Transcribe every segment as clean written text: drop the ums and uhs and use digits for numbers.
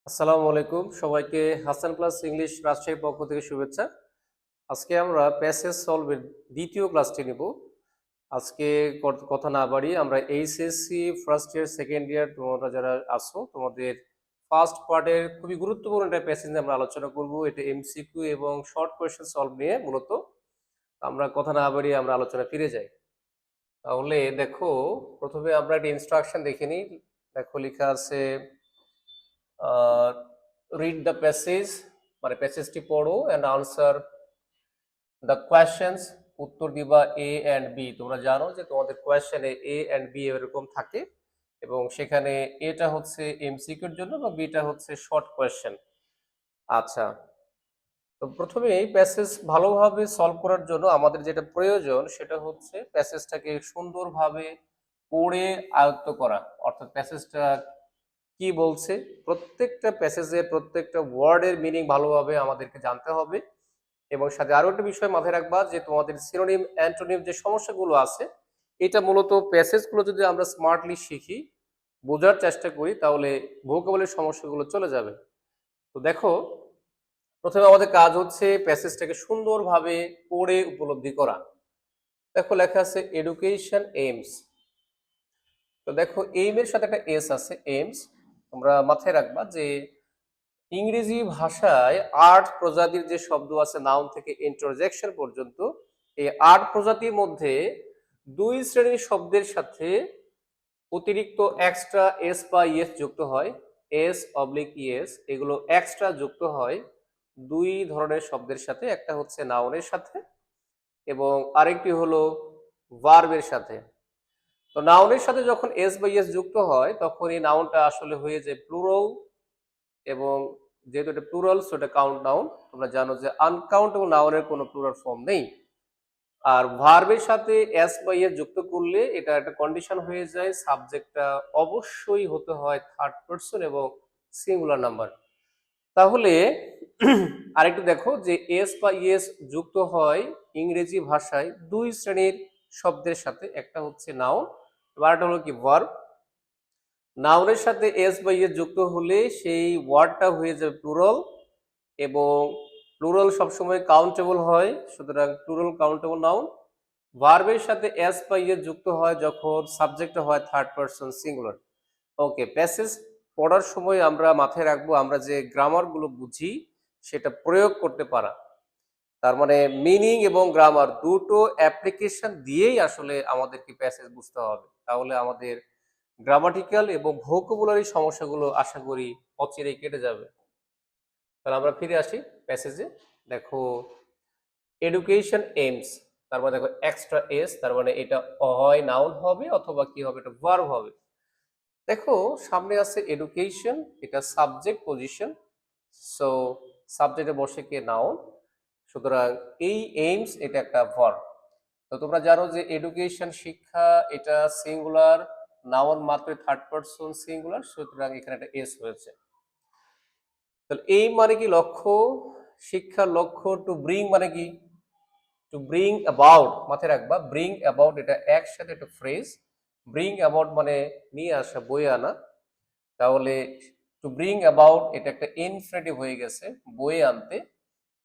আসসালামু আলাইকুম সবাইকে হাসান প্লাস ইংলিশ রাজশাহীর পক্ষ থেকে শুভেচ্ছা। আজকে আমরা প্যাসেজ সলভের দ্বিতীয় ক্লাসটি নেব। আজকে কথা না বাড়িয়ে আমরা HSC first year second year তোমরা যারা আছো তোমাদের ফার্স্ট পার্টের খুবই গুরুত্বপূর্ণ একটা প্যাসেজ নিয়ে আমরা আলোচনা করব। এটা এমসিকিউ এবং শর্ট কোয়েশ্চেন সলভ নিয়ে মূলত। আমরা কথা না বাড়িয়ে আমরা আলোচনা ফিরে যাই। তাহলে দেখো, প্রথমে আমরা একটা ইনস্ট্রাকশন দেখে নিই। দেখো লেখা আছে রিড দ্য প্যাসেজ, মানে প্যাসেজটি পড়ো অ্যান্ড আনসার দ্য কোয়েশ্চেন্স। উত্তর দিবা এ অ্যান্ড বি। তোমরা জানো যে তোমাদের কোয়েশ্চেনে এ অ্যান্ড বি এরকম থাকে এবং সেখানে এটা হচ্ছে এমসিকিউর জন্য এবং বিটা হচ্ছে শর্ট কোয়েশ্চেন। আচ্ছা, তো প্রথমে এই প্যাসেজ ভালোভাবে সলভ করার জন্য আমাদের যেটা প্রয়োজন সেটা হচ্ছে প্যাসেজটাকে সুন্দরভাবে পড়ে আয়ত্ত করা। অর্থাৎ প্যাসেজটা কি বলছে, প্রত্যেকটা প্যাসেজে প্রত্যেকটা ওয়ার্ডের মিনিং ভালোভাবে আমাদেরকে জানতে হবে। এবং সাথে আরো একটা বিষয় মাথায় রাখবা যে তোমাদের সিনোনিম অ্যান্টোনিম যে সমস্যাগুলো আছে, এটা মূলত প্যাসেজগুলো যদি আমরা স্মার্টলি শিখি, বোঝার চেষ্টা করি, তাহলে ভোকাবুলারি সমস্যাগুলো চলে যাবে। তো দেখো, প্রথমে আমাদের কাজ হচ্ছে প্যাসেজটাকে সুন্দরভাবে পড়ে উপলব্ধি করা। দেখো লেখা আছে এডুকেশন এইমস। তো দেখো এইমের সাথে একটা এস আছে, এইমস। তোমরা মাথায় রাখবা যে ইংরেজি ভাষায় আট প্রজাতির যে শব্দ আছে নাউন থেকে ইন্টারজেকশন পর্যন্ত, এই আট প্রজাতির মধ্যে দুই শ্রেণীর শব্দের সাথে অতিরিক্ত এক্সট্রা এস বা ইএস যুক্ত হয়। এস অবলিক ইএস এগুলো এক্সট্রা যুক্ত হয় দুই ধরনের শব্দের সাথে। একটা হচ্ছে নাউনের সাথে এবং আরেকটি হলো ভার্বের সাথে। তো নাউনের সাথে যখন এস বা ইএস যুক্ত হয় তখন এই নাউনটা আসলে হয়ে যায় প্লুরাল। এবং যেহেতু এটা প্লুরাল সো এটা কাউন্ট নাউন। তোমরা জানো যে আনকাউন্টেবল নাউনের কোনো প্লুরাল ফর্ম নেই। আর ভার্বের সাথে এস বা ইএস যুক্ত করলে এটা একটা কন্ডিশন হয়ে যায়, সাবজেক্টটা অবশ্যই হতে হয় থার্ড পারসন এবং সিঙ্গুলার নাম্বার। তাহলে আরেকটু দেখো যে এস বা ইএস যুক্ত হয় ইংরেজি ভাষায় দুই শ্রেণীর শব্দের সাথে, একটা হচ্ছে নাউন আর একটা হলো কি ভার্ব। নাউনের সাথে এস বা ইএস যুক্ত হলে সেই ওয়ার্ডটা হয়ে যাবে প্লুরাল এবং প্লুরাল সবসময় কাউন্টেবল হয়, সুতরাং প্লুরাল কাউন্টেবল নাউন। ভার্বের সাথে এস বা ইএস যুক্ত হয় যখন সাবজেক্ট হয় থার্ড পারসন সিঙ্গুলার। ওকে, প্যাসেজ পড়ার সময় আমরা মাথায় রাখবো আমরা যে গ্রামারগুলো বুঝি সেটা প্রয়োগ করতে পারা। তার মানে মিনিং এবং গ্রামার দুটো অ্যাপ্লিকেশন দিয়েই আসলে আমাদেরকে প্যাসেজ বুঝতে হবে, তাহলে আমাদের গ্রামাটিক্যাল এবং ভোকাবুলারি সমস্যাগুলো আশা করি অচিরেই কেটে যাবে। তাহলে আমরা ফিরে আসি প্যাসেজে। দেখো এডুকেশন এইমস, তার মানে দেখো এক্সট্রা এস, তার মানে এটা হয় নাউন হবে অথবা কি হবে, এটা ভার্ব হবে। দেখো সামনে আছে এডুকেশন, এটা সাবজেক্ট পজিশন, সো সাবজেক্টে বসে কে নাউন, সুতরাং এই এইমস এটা একটা ভার্ব। তো তোমরা জানো যে এডুকেশন শিক্ষা এটা সিঙ্গুলার, নাউন মাত্র থার্ড পারসন সিঙ্গুলার, সুতরাং এখানে একটা এস হয়েছে। তাহলে এই মানে কি লক্ষ্য, শিক্ষার লক্ষ্য। টু ব্রিং মানে কি, টু ব্রিং অ্যাবাউট, মাথায় রাখবা ব্রিং অ্যাবাউট এটা একসাথে একটা ফ্রেজ। ব্রিং অ্যাবাউট মানে নিয়ে আসা, বয়ে আনা। তাহলে টু ব্রিং অ্যাবাউট এটা একটা ইনফিনিটিভ হয়ে গেছে, বয়ে আনতে।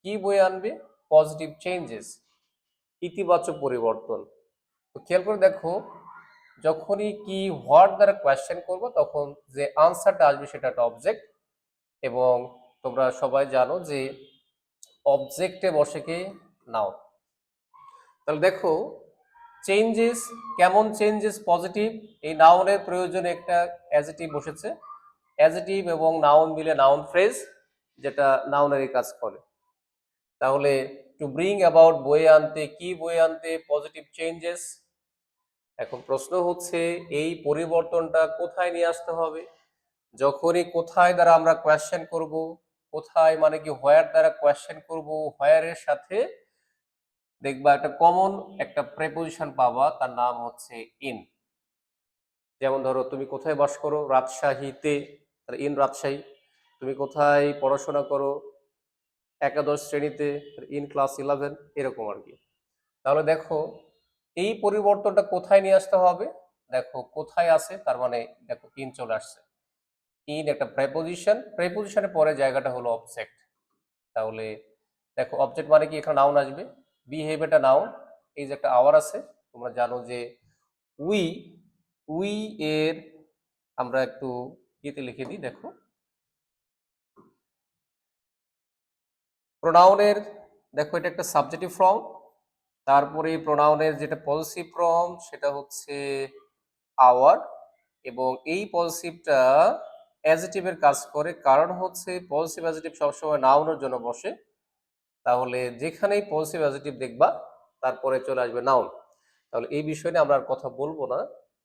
কি বয়ে আনবে, পজিটিভ চেঞ্জেস, ইতিবাচক পরিবর্তন। তো খেয়াল করে দেখো, যখনই কি হোয়াট দ্বারা কোয়েশ্চেন করবো তখন যে আনসারটা আসবে সেটা একটা অবজেক্ট। এবং তোমরা সবাই জানো যে অবজেক্টে বসে কে নাউন। তাহলে দেখো চেঞ্জেস, কেমন চেঞ্জেস, পজিটিভ। এই নাউনের প্রয়োজনে একটা অ্যাজেটিভ বসেছে, অ্যাজেটিভ এবং নাউন মিলে নাউন ফ্রেজ, যেটা নাউনারি কাজ করে। তাহলে টু ব্রিং অ্যাবাউট বয়ে আনতে, কি বয়ে আনতে, পজিটিভ চেঞ্জেস। এখন প্রশ্ন হচ্ছে এই পরিবর্তনটা কোথায় নিয়ে আসতে হবে। যখনই কোথায় দ্বারা আমরা কোয়েশ্চেন করব, কোথায় মানে কি হোয়ার দ্বারা কোয়েশ্চেন করব, হোয়ারের সাথে দেখবা একটা কমন একটা প্রেপোজিশন পাবা, তার নাম হচ্ছে ইন। যেমন ধরো তুমি কোথায় বাস করো, রাজশাহীতে, তাহলে ইন রাজশাহী। তুমি কোথায় পড়াশোনা করো, একাদশ শ্রেণীতে, ইন ক্লাস 11, এরকম আর কি। তাহলে দেখো এই পরিবর্তনটা কোথায় নিয়ে আসতে হবে, দেখো কোথায় আছে তার মানে দেখো ইন চলে আসছে। ইন একটা প্রেপোজিশন, প্রেপোজিশনের পরে জায়গাটা হলো অবজেক্ট। তাহলে দেখো অবজেক্ট মানে কি, এখানে নাউন আসবে, বিহেভিয়ারটা নাউন। এই যে একটা আওয়ার আছে, তোমরা জানো যে উই, উই এর আমরা একটু ইয়েতে লিখে দিই, দেখো প্রোনাউনের, দেখো এটা একটা সাবজেক্টিভ ফর্ম, তারপরে প্রোনাউনের যেটা পজিটিভ ফর্ম সেটা হচ্ছে আওয়ার, এবং এই পজিটিভটা অ্যাডজেক্টিভের কাজ করে, কারণ হচ্ছে পজিটিভ অ্যাডজেক্টিভ সবসময় নাউনের জন্য বসে। তাহলে যেখানেই পজিটিভ অ্যাডজেক্টিভ দেখবা তারপরে চলে আসবে নাউন। তাহলে এই বিষয় নিয়ে আমরা আর কথা বলবো না,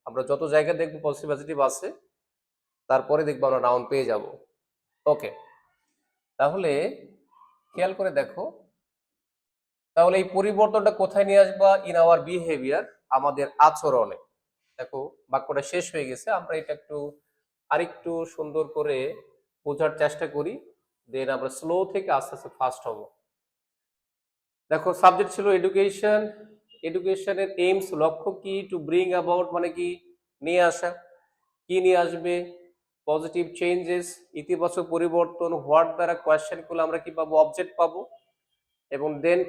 আমরা যত জায়গায় দেখবো পজিটিভ অ্যাডজেক্টিভ আছে তারপরে দেখবো আমরা নাউন পেয়ে যাব। ওকে, তাহলে খেয়াল করে দেখো, তাহলে এই পরিবর্তনটা কোথায় নিয়ে আসবা? ইন আওয়ার বিহেভিয়ার, আমাদের আচরণে। দেখো বাক্যটা শেষ হয়ে গেছে, আমরা এটা একটু আরেকটু সুন্দর করে বোঝার চেষ্টা করি, দেন আমরা স্লো থেকে আস্তে আস্তে ফাস্ট হব। দেখো সাবজেক্ট ছিল এডুকেশন, এডুকেশনের এইমস লক্ষ্য কি? টু ব্রিং অ্যাবাউট মানে কি, নিয়ে আসা। কি নিয়ে আসবে? পজিটিভ চেঞ্জেস, ইতিবাচক পরিবর্তন। হোয়াট দ্বারা কোয়েশ্চেন করলে আমরা কি পাবো? অবজেক্ট পাবো। এবং দেন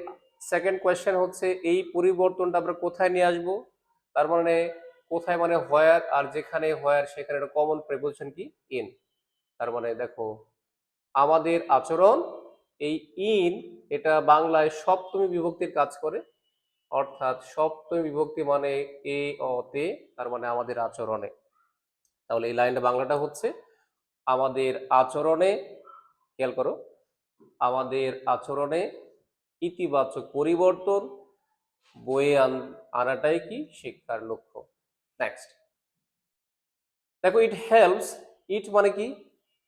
সেকেন্ড কোয়েশ্চেন হচ্ছে এই পরিবর্তনটা আমরা কোথায় নিয়ে আসবো, তার মানে কোথায় মানে হোয়ার, আর যেখানে হোয়ার সেখানে একটা কমন প্রিপোজিশন কি? ইন। তার মানে দেখো আমাদের আচরণ, এই ইন এটা বাংলায় সপ্তমী বিভক্তির কাজ করে, অর্থাৎ সপ্তমী বিভক্তি মানে এ অ তে, তার মানে আমাদের আচরণে। তাহলে এই লাইনটা বাংলাটা হচ্ছে আমাদের আচরণে, খেয়াল করো, আমাদের আচরণে ইতিবাচক পরিবর্তন বয়ে আনাটাই কি শিক্ষার লক্ষ্য। নেক্সট দেখো ইট হেল্পস, ইট মানে কি?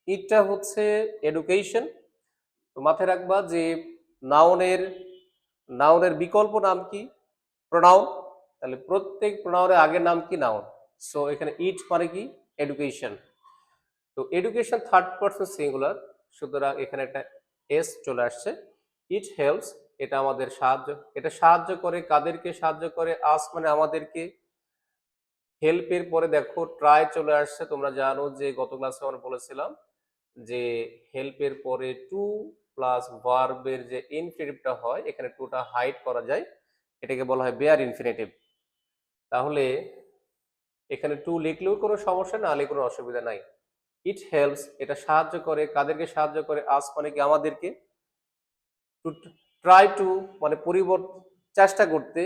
ইটটা হচ্ছে এডুকেশন। তো মাথায় রাখবা যে নাউনের, নাউনের বিকল্প নাম কি? প্রোনাউন। তাহলে প্রত্যেক প্রোনাউনের আগের নাম কি? নাউন। সো এখানে ইট মানে কি? এডুকেশন। তো এডুকেশন থার্ড পারসন সিঙ্গুলার, সুতরাং এখানে একটা এস চলে আসছে। ইট হেল্পস, এটা আমাদের সাহায্য, এটা সাহায্য করে, কাদেরকে সাহায্য করে? আস মানে আমাদেরকে। হেল্পের পরে দেখো ট্রাই চলে আসছে, তোমরা জানো যে গত ক্লাসে আমরা বলেছিলাম যে হেল্পের পরে টু প্লাস ভার্বের যে ইনফিনিটিভটা হয়, এখানে টুটা হাইড করা যায়, এটাকে বলা হয় বেয়ার ইনফিনিটিভ। তাহলে এখানে টু লিখলেও কোনো সমস্যা, না লিখলে কোনো অসুবিধা নাই। ইট হেল্পস, এটা সাহায্য করে, কাদেরকে সাহায্য করে? আস মানে কি আমাদেরকে। টু ট্রাই টু মানে পরিবর্তন, চেষ্টা করতে।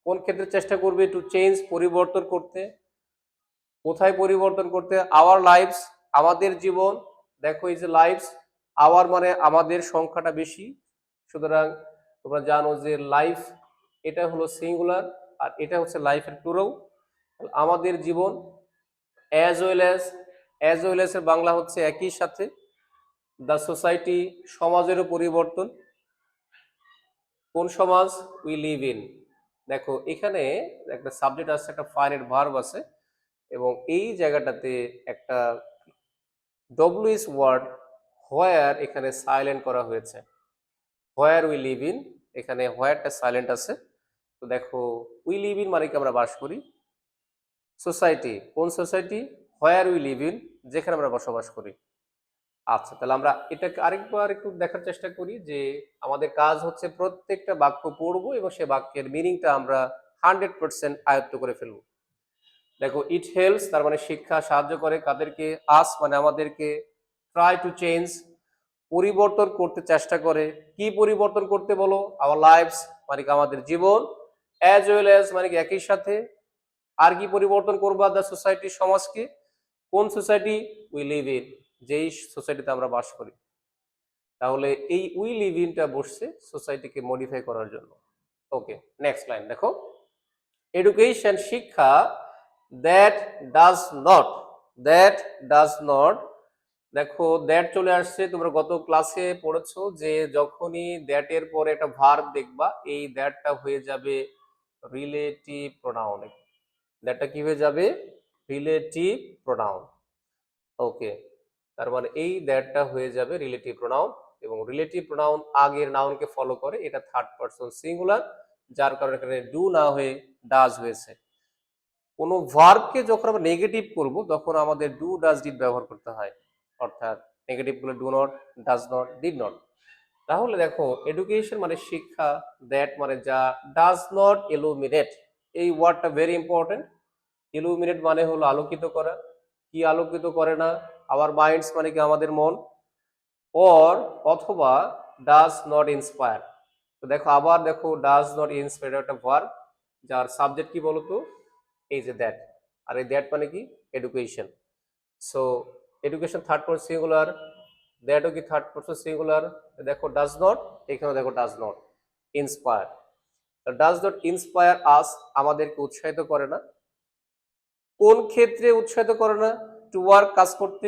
কোন ক্ষেত্রে চেষ্টা করবে? টু চেঞ্জ পরিবর্তন করতে। কোথায় পরিবর্তন করতে? আওয়ার লাইফস, আমাদের জীবন। দেখো এই যে লাইফস, আওয়ার মানে আমাদের সংখ্যাটা বেশি, সুতরাং তোমরা জানো যে লাইফ এটা হলো সিঙ্গুলার, আর এটা হচ্ছে লাইফের প্লুরাল। আমাদের জীবন। As well as, as well as এর বাংলা হচ্ছে একই সাথে। দ্য সোসাইটি, সমাজেরও পরিবর্তন। কোন সমাজ? We live in. দেখো এখানে একটা সাবজেক্ট আছে, একটা ফাইনাইট ভার্ব আছে, এবং এই জায়গাটাতে একটা ডব্লিউএস ওয়ার্ড হোয়ার এখানে সাইলেন্ট করা হয়েছে। হোয়ার উই লিভ ইন, এখানে হোয়ারটা সাইলেন্ট আছে। তো দেখো উই লিভ ইন মানে কি আমরা বাস করি। সোসাইটি, কোন society? Where we live in, যেখানে আমরা বসবাস করি। আচ্ছা, তাহলে আমরা এটাকে আরেকবার একটু দেখার চেষ্টা করি যে আমাদের কাজ হচ্ছে প্রত্যেকটা বাক্য পড়বো এবং সে বাক্যের মিনিংটা আমরা 100% আয়ত্ত করে ফেলবো। দেখো ইট হেল্পস তার মানে শিক্ষা, সাহায্য করে, কাদেরকে? আস মানে আমাদেরকে। ট্রাই টু চেঞ্জ পরিবর্তন করতে চেষ্টা করে। কি পরিবর্তন করতে বলো? আওয়ার লাইফস মানে কি আমাদের জীবন। অ্যাজ ওয়েল অ্যাজ মানে কি একই সাথে। আর কি পরিবর্তন করবা? দ্য সোসাইটি, সমাজকে। কোন সোসাইটি? উই লিভ ইন, যেই সোসাইটিতে আমরা বাস করি। তাহলে এই উই লিভ ইনটা বসছে সোসাইটিকে মডিফাই করার জন্য। ওকে, নেক্সট লাইন দেখো, এডুকেশন শিক্ষা, that does not, that does not. দেখো দ্যাট চলে আসছে, তোমরা গত ক্লাসে পড়েছো যে যখনই দ্যাট এর পরে একটা ভার্ব দেখবা, এই দ্যাটটা হয়ে যাবে রিলেটিভ প্রোনাউন। দ্যাটটা কি হয়ে যাবে? Relative pronoun. ওকে, তার মানে এই দ্যাটটা হয়ে যাবে রিলেটিভ প্রোনাউন, এবং রিলেটিভ প্রোনাউন আগের নাউনকে ফলো করে, এটা থার্ড পারসন সিঙ্গুলার, যার কারণে এখানে ডু না হয়ে ডাজ হয়েছে। কোনো ভার্বকে যখন আমরা নেগেটিভ করব তখন আমাদের ডু ডাজ ডিড ব্যবহার করতে হয়, অর্থাৎ নেগেটিভ গুলো do not, does not, did not. তাহলে দেখো এডুকেশন মানে শিক্ষা, দ্যাট মানে যা, ডাজ নট ইলুমিনেট, এই ওয়ার্ডটা ভেরি ইম্পর্টেন্ট। ইলুমিনেট মানে হলো আলোকিত করা, কি আলোকিত করে না, আওয়ার মাইন্ডস মানে কি আমাদের মন, অর অথবা ডাজ নট ইন্সপায়ার। তো দেখো আবার দেখো ডাজ নট ইন্সপায়ার একটা ভার্ব, যার সাবজেক্ট কি বলতো, এই যে দ্যাট, আর এই দ্যাট মানে কি education. So education third person singular, দ্যাটও কি থার্ড পারসন সিঙ্গুলার। দেখো ডাজ নট, এখানেও দেখো does not inspire. Does not inspire us, আমাদেরকে উৎসাহিত করে না। কোন ক্ষেত্রে উৎসাহিত করে না? টু ওয়ার্ক, কাজ করতে।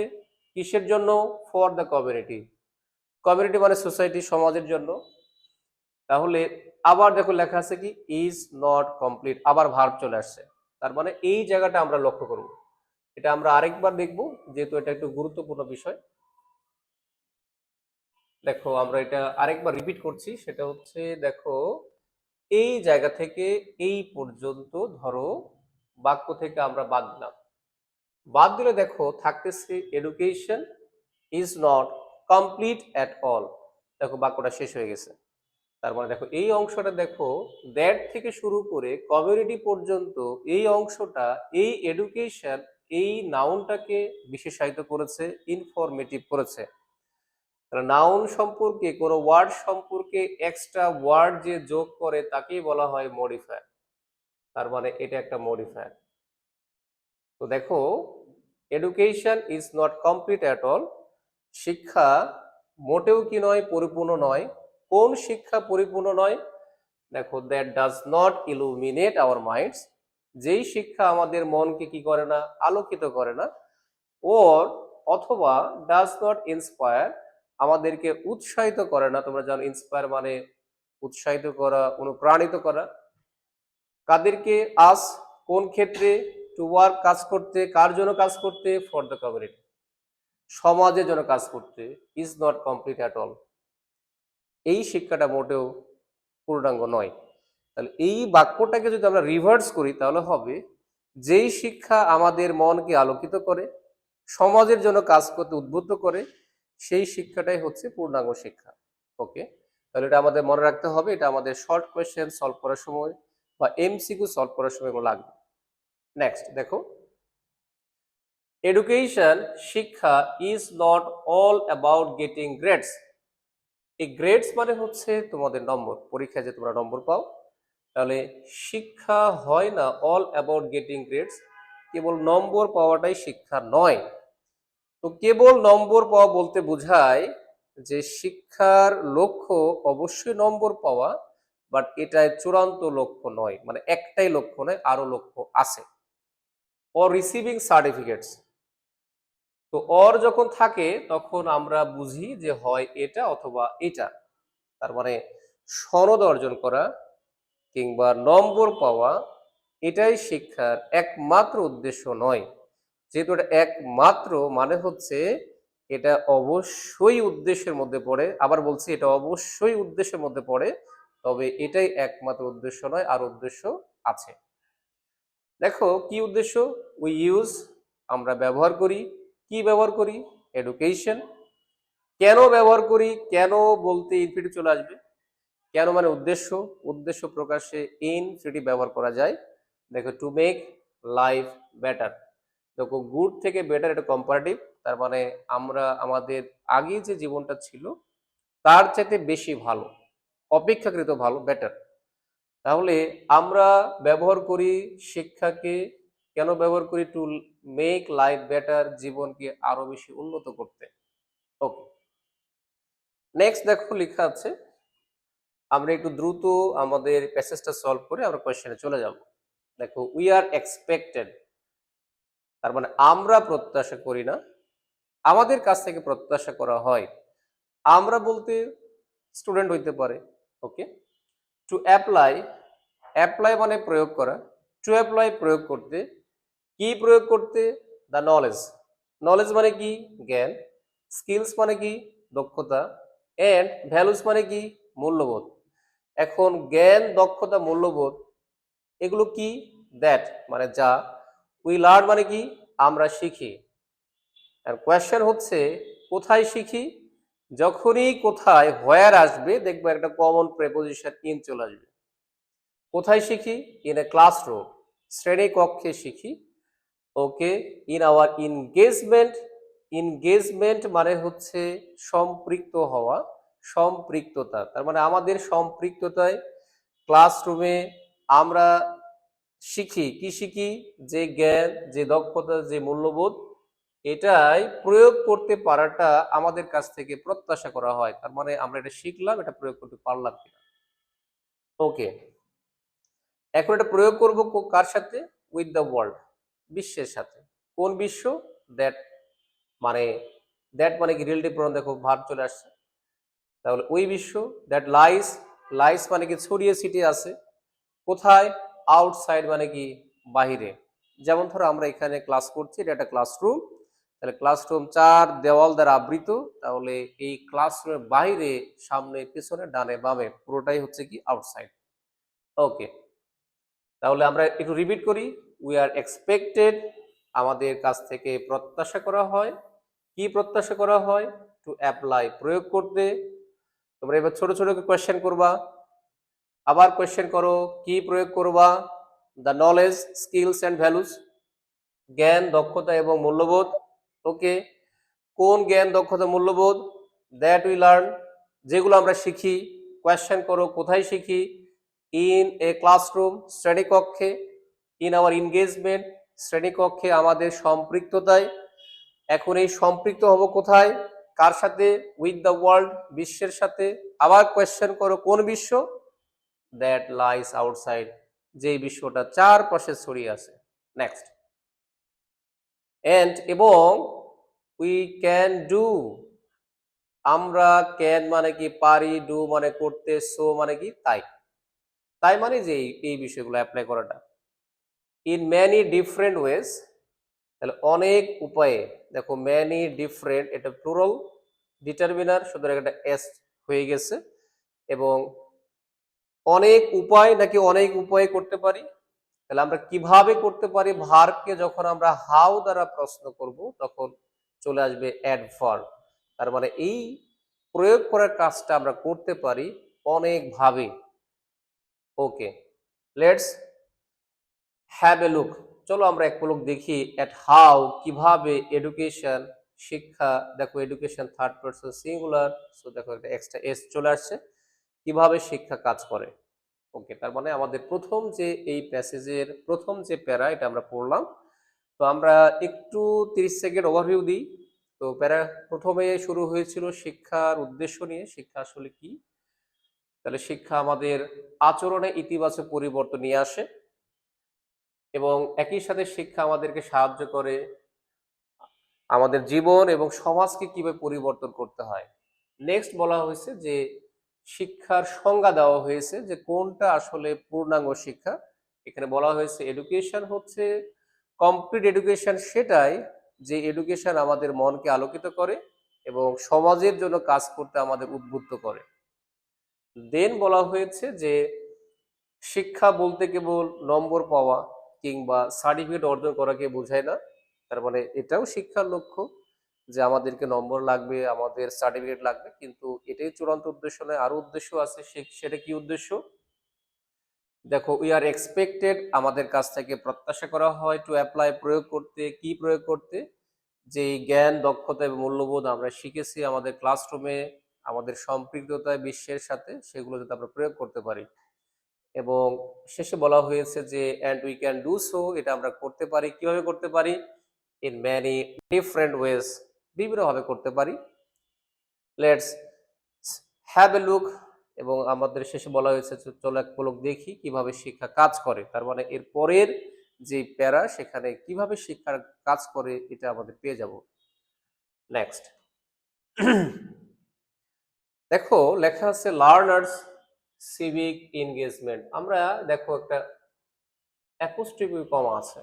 কিসের জন্য? For the community. কমিউনিটি মানে সোসাইটি, সমাজের জন্য। তাহলে আবার দেখো লেখা আছে কি ইজ নট কমপ্লিট, আবার ভার্ব চলে আসছে। তার মানে এই জায়গাটা আমরা লক্ষ্য করব, এটা আমরা আরেকবার দেখব যেহেতু এটা একটু গুরুত্বপূর্ণ বিষয়। দেখো আমরা এটা আরেকবার রিপিট করছি, সেটা হচ্ছে দেখো এই জায়গা থেকে এই পর্যন্ত ধরো বাক্য থেকে আমরা বাদ দিলাম, বাদ দিলে দেখো থাকতেছে education is not complete at all. দেখো বাক্যটা শেষ হয়ে গেছে। তার মানে দেখো এই অংশটা দেখো দ্যাট থেকে শুরু করে কমিউনিটি পর্যন্ত এই অংশটা, এই এডুকেশন এই নাউনটাকে বিশেষায়িত করেছে, ইনফরমেটিভ করেছে। নাউন সম্পর্কে কোনো ওয়ার্ড সম্পর্কে এক্সট্রা ওয়ার্ড যে যোগ করে তাকেই বলা হয় মডিফায়ার। তার মানে এটা একটা মডিফায়ার। তো দেখো education is not complete at all, শিক্ষা মোটেও কি নয়, পরিপূর্ণ নয়। কোন শিক্ষা পরিপূর্ণ নয়? দেখো that does not illuminate hour minds, যেই শিক্ষা আমাদের মনকে কি করে না, আলোকিত করে না। ওর অথবা ডাজ নট ইন্সপায়ার, আমাদেরকে উৎসাহিত করে না। তোমরা জানো ইন্সপায়ার মানে উৎসাহিত করা, অনুপ্রাণিত করা। কাদেরকে? আস, কোন ক্ষেত্রে? টু ওয়ার্ক, কাজ করতে। কার জন্য কাজ করতে? ফর দ্য কমিউনিটি, সমাজের জন্য কাজ করতে। Is not complete at all, এই শিক্ষাটা মোটেও পূর্ণাঙ্গ নয়। তাহলে এই বাক্যটাকে যদি আমরা রিভার্স করি তাহলে হবে যেই শিক্ষা আমাদের মনকে আলোকিত করে, সমাজের জন্য কাজ করতে উদ্বুদ্ধ করে, সেই শিক্ষাটাই হচ্ছে পূর্ণাঙ্গ শিক্ষা। ওকে, তাহলে এটা আমাদের মনে রাখতে হবে, এটা আমাদের শর্ট কোয়েশ্চেন সলভ করার সময় বা এমসিকিউ সলভ করার সময় এগুলো লাগবে। নেক্সট দেখো এডুকেশন, শিক্ষা is not all about getting grades. এই গ্রেডস মানে হচ্ছে তোমাদের নম্বর, পরীক্ষায় যে তোমরা নম্বর পাও। তাহলে শিক্ষা হয় না অল অ্যাবাউট গেটিং গ্রেডস, কেবল নম্বর পাওয়াটাই শিক্ষা নয়। তো কেবল নম্বর পাওয়া বলতে বোঝায় যে শিক্ষার লক্ষ্য অবশ্যই নম্বর পাওয়া, বাট এটা চূড়ান্ত লক্ষ্য নয়, মানে একটাই লক্ষ্য নয়, আরো লক্ষ্য আছে। অর রিসিভিং সার্টিফিকেটস, তো অর যখন থাকে তখন আমরা বুঝি যে হয় এটা অথবা এটা। তার মানে সনদ অর্জন করা কিংবা নম্বর পাওয়া এটাই শিক্ষার একমাত্র উদ্দেশ্য নয়। যেহেতু এটা একমাত্র মানে হচ্ছে এটা অবশ্যই উদ্দেশ্যের মধ্যে পড়ে, আবার বলছি এটা অবশ্যই উদ্দেশ্যের মধ্যে পড়ে, তবে এটাই একমাত্র উদ্দেশ্য নয়, আর উদ্দেশ্য আছে। দেখো কি উদ্দেশ্য? উই ইউজ, আমরা ব্যবহার করি। কি ব্যবহার করি? এডুকেশন। কেন ব্যবহার করি? কেন বলতে ইনফিনিটিভ চলে আসবে। কেন মানে উদ্দেশ্য, উদ্দেশ্য প্রকাশে ইনফিনিটিভ ব্যবহার করা যায়। দেখো টু মেক লাইফ বেটার, দেখো গুড থেকে বেটার এটা কম্পারেটিভ, তার মানে আমরা আমাদের আগে যে জীবনটা ছিল তার চাইতে বেশি ভালো, অপেক্ষাকৃত ভালো, বেটার। তাহলে আমরা ব্যবহার করি শিক্ষাকে, কেন ব্যবহার করি? টু মেক লাইফ বেটার, জীবনকে আরো বেশি উন্নত করতে। ওকে, নেক্সট দেখো লেখা আছে, আমরা একটু দ্রুত আমাদের প্যাসেজটা সলভ করে আমরা কোয়েশ্চেনে চলে যাব। দেখো উই আর এক্সপেক্টেড, তার মানে আমরা প্রত্যাশা করি না, আমাদের কাছ থেকে প্রত্যাশা করা হয়। আমরা বলতে স্টুডেন্ট হইতে পারে। ওকে, টু অ্যাপ্লাই, অ্যাপ্লাই মানে প্রয়োগ করা। টু অ্যাপ্লাই প্রয়োগ করতে, কি প্রয়োগ করতে? দ্য নলেজ, নলেজ মানে কি? জ্ঞান। স্কিলস মানে কি? দক্ষতা। এন্ড ভ্যালুস মানে কি? মূল্যবোধ। এখন জ্ঞান, দক্ষতা, মূল্যবোধ এগুলো কি? দ্যাট মানে যা, উই লার্ন মানে কি, আমরা শিখি। আর কোয়েশ্চেন হচ্ছে কোথায় শিখি, যখনই কোথায় হোয়ার আসবে দেখবো একটা কমন প্রেপোজিশন ইন চলে আসবে। কোথায় শিখি, ইন এ ক্লাসরুম, শ্রেণী কক্ষে শিখি। ওকে, ইন আওয়ার এনগেজমেন্ট, এনগেজমেন্ট মানে হচ্ছে সম্পৃক্ত হওয়া, সম্পৃক্ততা, তার মানে আমাদের সম্পৃক্ততায় ক্লাসরুমে আমরা শিখি। কি শিখি, যে জ্ঞান, যে দক্ষতা, যে মূল্যবোধ, এটাই প্রয়োগ করতে পারাটা আমাদের কাছ থেকে প্রত্যাশা করা হয়। তার মানে আমরা এটা শিখলাম, এটা প্রয়োগ করতে পারলাম কিনা। ওকে, এখন এটা প্রয়োগ করব কার সাথে, উইথ দ্য ওয়ার্ল্ড, বিশ্বের সাথে। কোন বিশ্ব, দ্যাট মানে, দ্যাট মানে কি রিলেটিভ প্রোনাউন, দেখো ভার্ব চলে আসছে। তাহলে ওই বিশ্ব, দ্যাট লাইস, লাইস মানে কি ছড়িয়ে ছিটিয়ে আছে। কোথায়, আউটসাইড মানে কি বাহিরে। যেমন ধরো আমরা এখানে ক্লাস করছি, এটা একটা ক্লাসরুম, তাহলে ক্লাসরুম চার দেওয়াল দ্বারা আবৃত, তাহলে এই ক্লাসরুমের বাইরে, সামনে, পিছনে, ডানে, বামে পুরোটাই হচ্ছে কি আউটসাইড। ওকে, তাহলে আমরা একটু রিপিট করি। উই আর এক্সপেক্টেড, আমাদের কাছ থেকে প্রত্যাশা করা হয়। কি প্রত্যাশা করা হয়, টু অ্যাপ্লাই, প্রয়োগ করতে। তোমরা এবার ছোট ছোট কোয়েশ্চেন করবা, আবার কোয়েশ্চেন করো, কি প্রয়োগ করবা, the knowledge, skills and values, জ্ঞান, দক্ষতা এবং মূল্যবোধ। ওকে, কোন জ্ঞান, দক্ষতা, মূল্যবোধ, দ্যাট উই লার্ন, যেগুলো আমরা শিখি। কোয়েশ্চেন করো, কোথায় শিখি, ইন এ ক্লাসরুম, শ্রেণীকক্ষে, ইন আওয়ার এনগেজমেন্ট, শ্রেণীকক্ষে আমাদের সম্পৃক্ততায়। এখন এই সম্পৃক্ত হব কোথায়, কার সাথে, উইথ দ্য ওয়ার্ল্ড, বিশ্বের সাথে। আবার কোয়েশ্চেন করো, কোন বিশ্ব, দ্যাট লাইস আউটসাইড, যেই বিশ্বটা চারপাশে ছড়িয়ে আছে। নেক্সট, এন্ড এবং, উই ক্যান ডু, আমরা, ক্যান মানে কি পারি, ডু মানে করতে, সো মানে কি তাই, তাই মানে যে এই বিষয়গুলো অ্যাপ্লাই করাটা। ইন ম্যানি ডিফারেন্ট ওয়েজ, তাহলে অনেক উপায়ে, দেখো ম্যানি ডিফারেন্ট, এটা প্লুরাল ডিটারমিনার, সুতরাং একটা এস হয়ে গেছে। এবং অনেক উপায় নাকি অনেক উপায়ে করতে পারি, তাহলে আমরা কিভাবে করতে পারি, ভার্বকে যখন আমরা হাউ দ্বারা প্রশ্ন করব তখন চলে আসবে অ্যাডভার্ব। তার মানে এই প্রয়োগ করার কাজটা আমরা করতে পারি অনেকভাবে। ওকে, লেটস হ্যাভ এ লুক, চলো আমরা এক পলক দেখি এট হাউ, কিভাবে এডুকেশন, শিক্ষা, দেখো education third person singular, so দেখো একটা এক্সট্রা এস চলে আসছে, কিভাবে শিক্ষা কাজ করে। ওকে, তার মানে আমাদের প্রথম যে এই প্যাসেজের প্রথম যে প্যারা, এটা আমরা পড়লাম। তো আমরা একটু 30 সেকেন্ড ওভারভিউ দিই। তো প্যারা প্রথমে শুরু হয়েছিল শিক্ষার উদ্দেশ্য নিয়ে, শিক্ষা আসলে কি। তাহলে শিক্ষা আমাদের আচরণে ইতিবাচক পরিবর্তন নিয়ে আসে, এবং একই সাথে শিক্ষা আমাদেরকে সাহায্য করে আমাদের জীবন এবং সমাজকে কিভাবে পরিবর্তন করতে হয়। নেক্সট বলা হয়েছে যে শিক্ষার সংজ্ঞা দেওয়া হয়েছে যে কোনটা আসলে পূর্ণাঙ্গ শিক্ষা। এখানে বলা হয়েছে এডুকেশন হচ্ছে কমপ্লিট এডুকেশন সেটাই যে এডুকেশন আমাদের মনকে আলোকিত করে এবং সমাজের জন্য কাজ করতে আমাদের উদ্বুদ্ধ করে। দেন বলা হয়েছে যে শিক্ষা বলতে কেবল নম্বর পাওয়া কিংবা সার্টিফিকেট অর্জন করাকে বোঝায় না। তার মানে এটাও শিক্ষার লক্ষ্য যে আমাদেরকে নম্বর লাগবে, আমাদের সার্টিফিকেট লাগবে, কিন্তু এটাই চূড়ান্ত উদ্দেশ্য নয়, আরো উদ্দেশ্য আছে। সেটা কি উদ্দেশ্য, দেখো উই আর এক্সপেক্টেড, আমাদের কাছ থেকে প্রত্যাশা করা হয়, টু অ্যাপ্লাই, প্রয়োগ করতে। কি প্রয়োগ করতে, যে জ্ঞান, দক্ষতা এবং মূল্যবোধ আমরা শিখেছি আমাদের ক্লাসরুমে, আমাদের সম্পৃক্ততায় বিশ্বের সাথে, সেগুলো যাতে আমরা প্রয়োগ করতে পারি। এবং শেষে বলা হয়েছে যে and we can do so, এটা আমরা করতে পারি। কিভাবে করতে পারি, ইন ম্যানি ডিফারেন্ট ওয়েজ, বিভিন্নভাবে করতে পারি। লেটস হ্যাভ এ লুক, এবং আমাদের শেষে বলা হয়েছে চলো এক পলক দেখি কিভাবে শিক্ষা কাজ করে। তার মানে এর পরের যে প্যারা, সেখানে কিভাবে শিক্ষার কাজ করে এটা আমাদের পেয়ে যাব। নেক্সট, দেখো লেখা আছে লার্নার্স সিভিক এনগেজমেন্ট। আমরা দেখো একটা অ্যাপোস্ট্রোফি কমা আছে,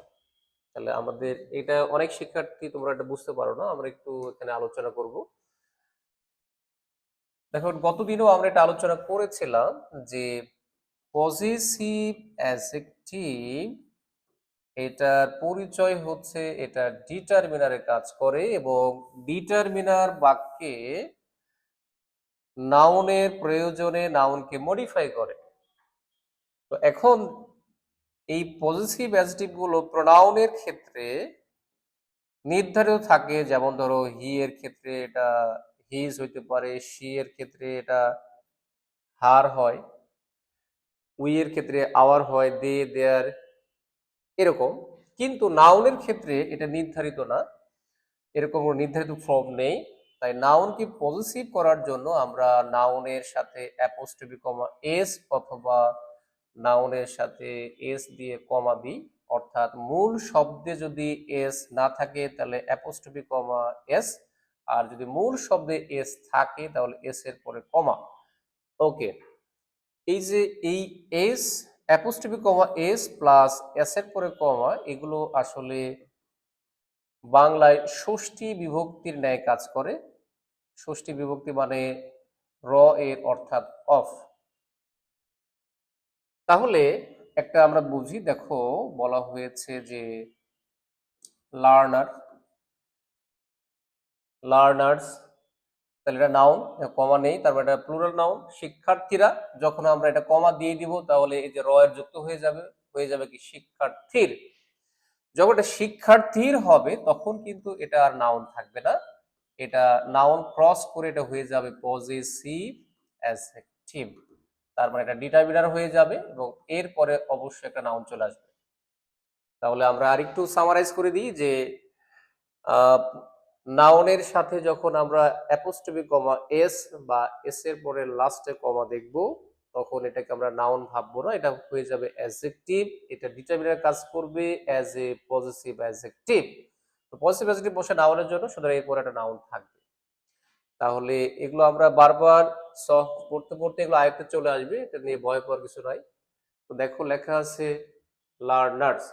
তাহলে আমাদের এটা অনেক শিক্ষার্থী তোমরা এটা বুঝতে পারো না, আমরা একটু এখানে আলোচনা করব। দেখো গতদিনও আমরা এটা আলোচনা করেছিলাম যে পজিটিভ অ্যাডজেক্টিভ এটার পরিচয় হচ্ছে এটা ডিটারমিনারে কাজ করে এবং ডিটারমিনার বাক্যে নাউনের প্রয়োজনে নাউনকে মডিফাই করে। তো এখন এই পজিটিভ অ্যাডজেক্টিভ গুলো প্রোনাউনের ক্ষেত্রে নির্ধারিত থাকে, যেমন ধরো হি এর ক্ষেত্রে এটা হিজ হইতে পারে, শি এর ক্ষেত্রে এটা হার হয়, উই এর ক্ষেত্রে আওয়ার হয়, দে দেয়ার এরকম। কিন্তু নাউনের ক্ষেত্রে এটা নির্ধারিত না, এরকম কোনো নির্ধারিত ফর্ম নেই। তাই নাউনকে পজিটিভ করার জন্য আমরা নাউনের সাথে অ্যাপোস্ট্রফি কমা এস অথবা নাউনের সাথে এস দিয়ে কমা দিই। অর্থাৎ মূল শব্দে যদি এস না থাকে তাহলে অ্যাপোস্ট্রফি কমা এস, আর যদি মূল শব্দে এস থাকে তাহলে এস এর পরে কমা। ওকে, এই যে এই এস অ্যাপোস্ট্রফি কমা এস প্লাস এস এর পরে কমা, এগুলো আসলে বাংলায় ষষ্ঠী বিভক্তির ন্যায় কাজ করে। ষষ্ঠী বিভক্তি মানে র এর অর্থাৎ অফ। তাহলে একটা আমরা বুঝি, দেখো বলা হয়েছে যে লার্নার, লার্নার্স, তাহলে এটা নাউন, কমা নেই, তারপর এটা প্লুরাল নাউন। শিক্ষার্থীরা, যখন আমরা এটা কমা দিয়ে দিব তাহলে এই যে র এর যুক্ত হয়ে যাবে কি শিক্ষার্থীর। যখন এটা শিক্ষার্থীর হবে তখন কিন্তু এটা আর নাউন থাকবে না, এটা নাউন ক্রস করে এটা হয়ে যাবে পজিটিভ অ্যাডজেক্টিভ। তার মানে এটা ডিটারমিনার হয়ে যাবে এবং এরপরে অবশ্যই একটা নাউন চলে আসবে। তাহলে আমরা আরেকটু সামারাইজ করে দিই যে নাউনের সাথে যখন আমরা অ্যাপোস্ট্রফি কমা এস বা এস এর পরে লাস্টে কমা দেখব তখন এটাকে আমরা নাউন ভাববো না, এটা হয়ে যাবে অ্যাডজেক্টিভ। এটা ডিটারমিনার কাজ করবে অ্যাজ এ পজিটিভ অ্যাডজেক্টিভ। তো পজিটিভ অ্যাডজেক্টিভ বসে নাউনের জন্য সুতরাং এরপর একটা নাউন থাকবে। তাহলে এগুলো আমরা বারবার পড়তে পড়তে এগুলো আয়ত্তে চলে আসবে, এটা নিয়ে ভয় পাওয়ার কিছু নাই। তো দেখো লেখা আছে লার্নার্স,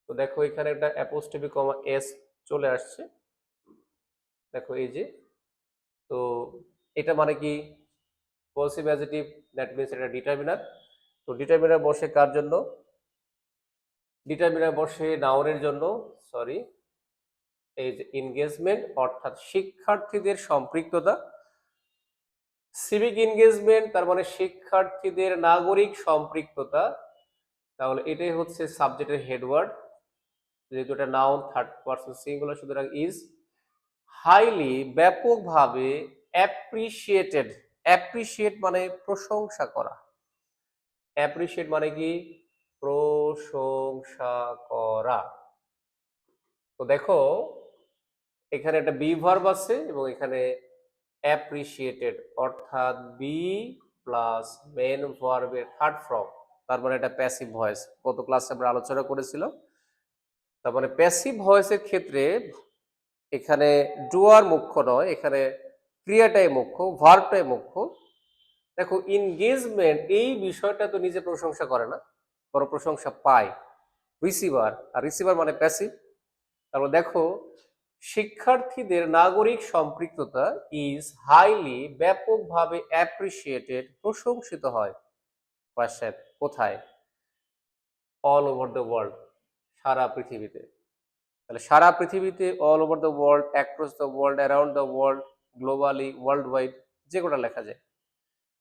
তো দেখো এখানে একটা অ্যাপোস্ট্রফি কমা এস চলে আসছে, দেখো এই যে। তো এটা মানে কি পজিটিভ অ্যাডজেক্টিভ, দ্যাট মিন্স এটা ডিটারমিনার। তো ডিটারমিনার বসে কার জন্য? ডিটারমিনার বসে নাউনের জন্য, সরি, এই যে এনগেজমেন্ট অর্থাৎ শিক্ষার্থীদের সম্পৃক্ততা। সিভিক এনগেজমেন্ট তার মানে শিক্ষার্থীদের নাগরিক সম্পৃক্ততা। তাহলে এটাই হচ্ছে সাবজেক্টের হেডওয়ার্ড, যেহেতু এটা নাউন থার্ড পারসন সিঙ্গুলার সুতরাং ইজ। হাইলি ব্যাপকভাবে অ্যাপ্রিসিয়েটেড, অ্যাপ্রিসিয়েট মানে প্রশংসা করা, অ্যাপ্রিসিয়েট মানে কি প্রশংসা করা। তো দেখো এখানে একটা বি ভার্ব আছে এবং এখানে অ্যাপ্রিসিয়েটেড অর্থাৎ বি প্লাস মেন ভার্বের থার্ড ফর্ম, তার মানে এটা প্যাসিভ ভয়েস, গত ক্লাসে আমরা আলোচনা করেছিলাম। তার মানে প্যাসিভ ভয়েসের ক্ষেত্রে এখানে ডুয়ার মুখ্য নয়, এখানে ক্রিয়াটাই মুখ্য, ভার্বটাই মুখ্য। দেখো এনগেজমেন্ট এই বিষয়টা তো নিজে প্রশংসা করে না, বড় প্রশংসা পায় রিসিভার, আর রিসিভার মানে প্যাসিভ। তারপর দেখো শিক্ষার্থীদের নাগরিক সম্পৃক্ততা ইজ হাইলি ব্যাপকভাবে অ্যাপ্রিসিয়েটেড প্রশংসিত হয়। কোশ্চেন কোথায়? অল ওভার দ্য ওয়ার্ল্ড, সারা পৃথিবীতে। তাহলে সারা পৃথিবীতে, all over the world, across the world, around the world, globally, world wide, যে কোটা লেখা যায়।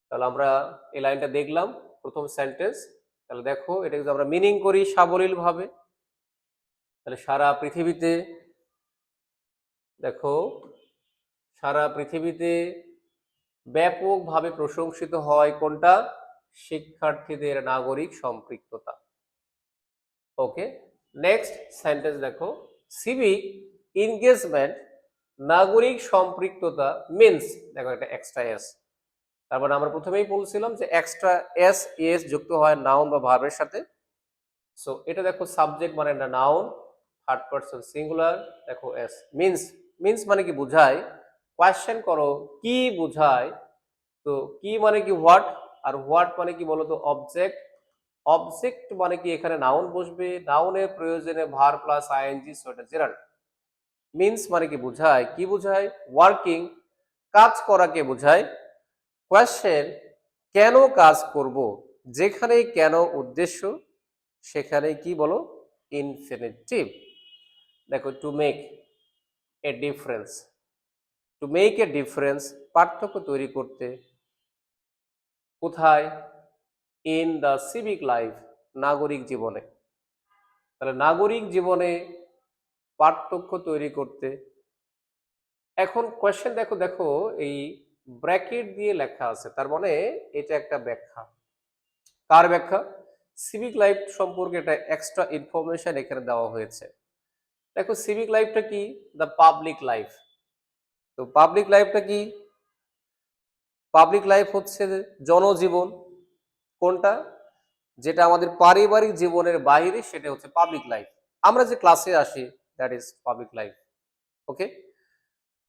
তাহলে আমরা এই লাইনটা দেখলাম প্রথম সেন্টেন্স। তাহলে দেখো এটা যদি আমরা মিনিং করি সাবলীল ভাবে, তাহলে সারা পৃথিবীতে, দেখো সারা পৃথিবীতে ব্যাপকভাবে প্রশংসিত হয় কোনটা? শিক্ষার্থীদের নাগরিক সম্পৃক্ততা। ওকে, নেক্সট সেন্টেন্স দেখো সিভিক এনগেজমেন্ট, নাগরিক সম্পৃক্ততা মিন্স, দেখো একটা এক্সট্রা এস। তারপরে আমরা প্রথমেই বলছিলাম যে এক্সট্রা এস এস যুক্ত হয় নাউন বা ভার্বের সাথে। সো এটা দেখো সাবজেক্ট মানে একটা নাউন থার্ড পারসন সিঙ্গুলার, দেখো এস। মিন্স, মিন্স মানে কি বোঝায়? কোয়েশ্চেন করো কি বোঝায়? তো কি মানে কি হোয়াট, আর হোয়াট মানে কি বলতো অবজেক্ট। অবজেক্ট মানে কি এখানে নাউন বসবে, নাউনের প্রয়োজনে ভার প্লাস আইএনজি, সো এটা জেরান্ড। মিন্স মানে কি বোঝায়, কি বোঝায়? ওয়ার্কিং, কাজ করাকে বোঝায়। কোয়েশ্চেন কেন কাজ করব, যেখানেই কেন উদ্দেশ্য সেখানেই কি বলো ইনফিনিটিভ। দেখো to make a difference, to make a difference পার্থক্য তৈরি করতে, কোথায়? ইন দ্য সিভিক লাইফ, নাগরিক জীবনে। তাহলে নাগরিক জীবনে পার্থক্য তৈরি করতে। এখন কোয়েশ্চেন দেখো, দেখো এই ব্র্যাকেট দিয়ে লেখা আছে, তার মানে এটা একটা ব্যাখ্যা। কার ব্যাখ্যা? সিভিক লাইফ সম্পর্কে একটা এক্সট্রা ইনফরমেশন এখানে দেওয়া হয়েছে। দেখো সিভিক লাইফটা কি? The public life. তো পাবলিক লাইফটা কি? পাবলিক লাইফ হচ্ছে জনজীবন। কোনটা? যেটা আমাদের পারিবারিক জীবনের বাইরে, সেটা হচ্ছে পাবলিক লাইফ। আমরা যে ক্লাসে আসি, দ্যাট ইজ পাবলিক লাইফ। ওকে,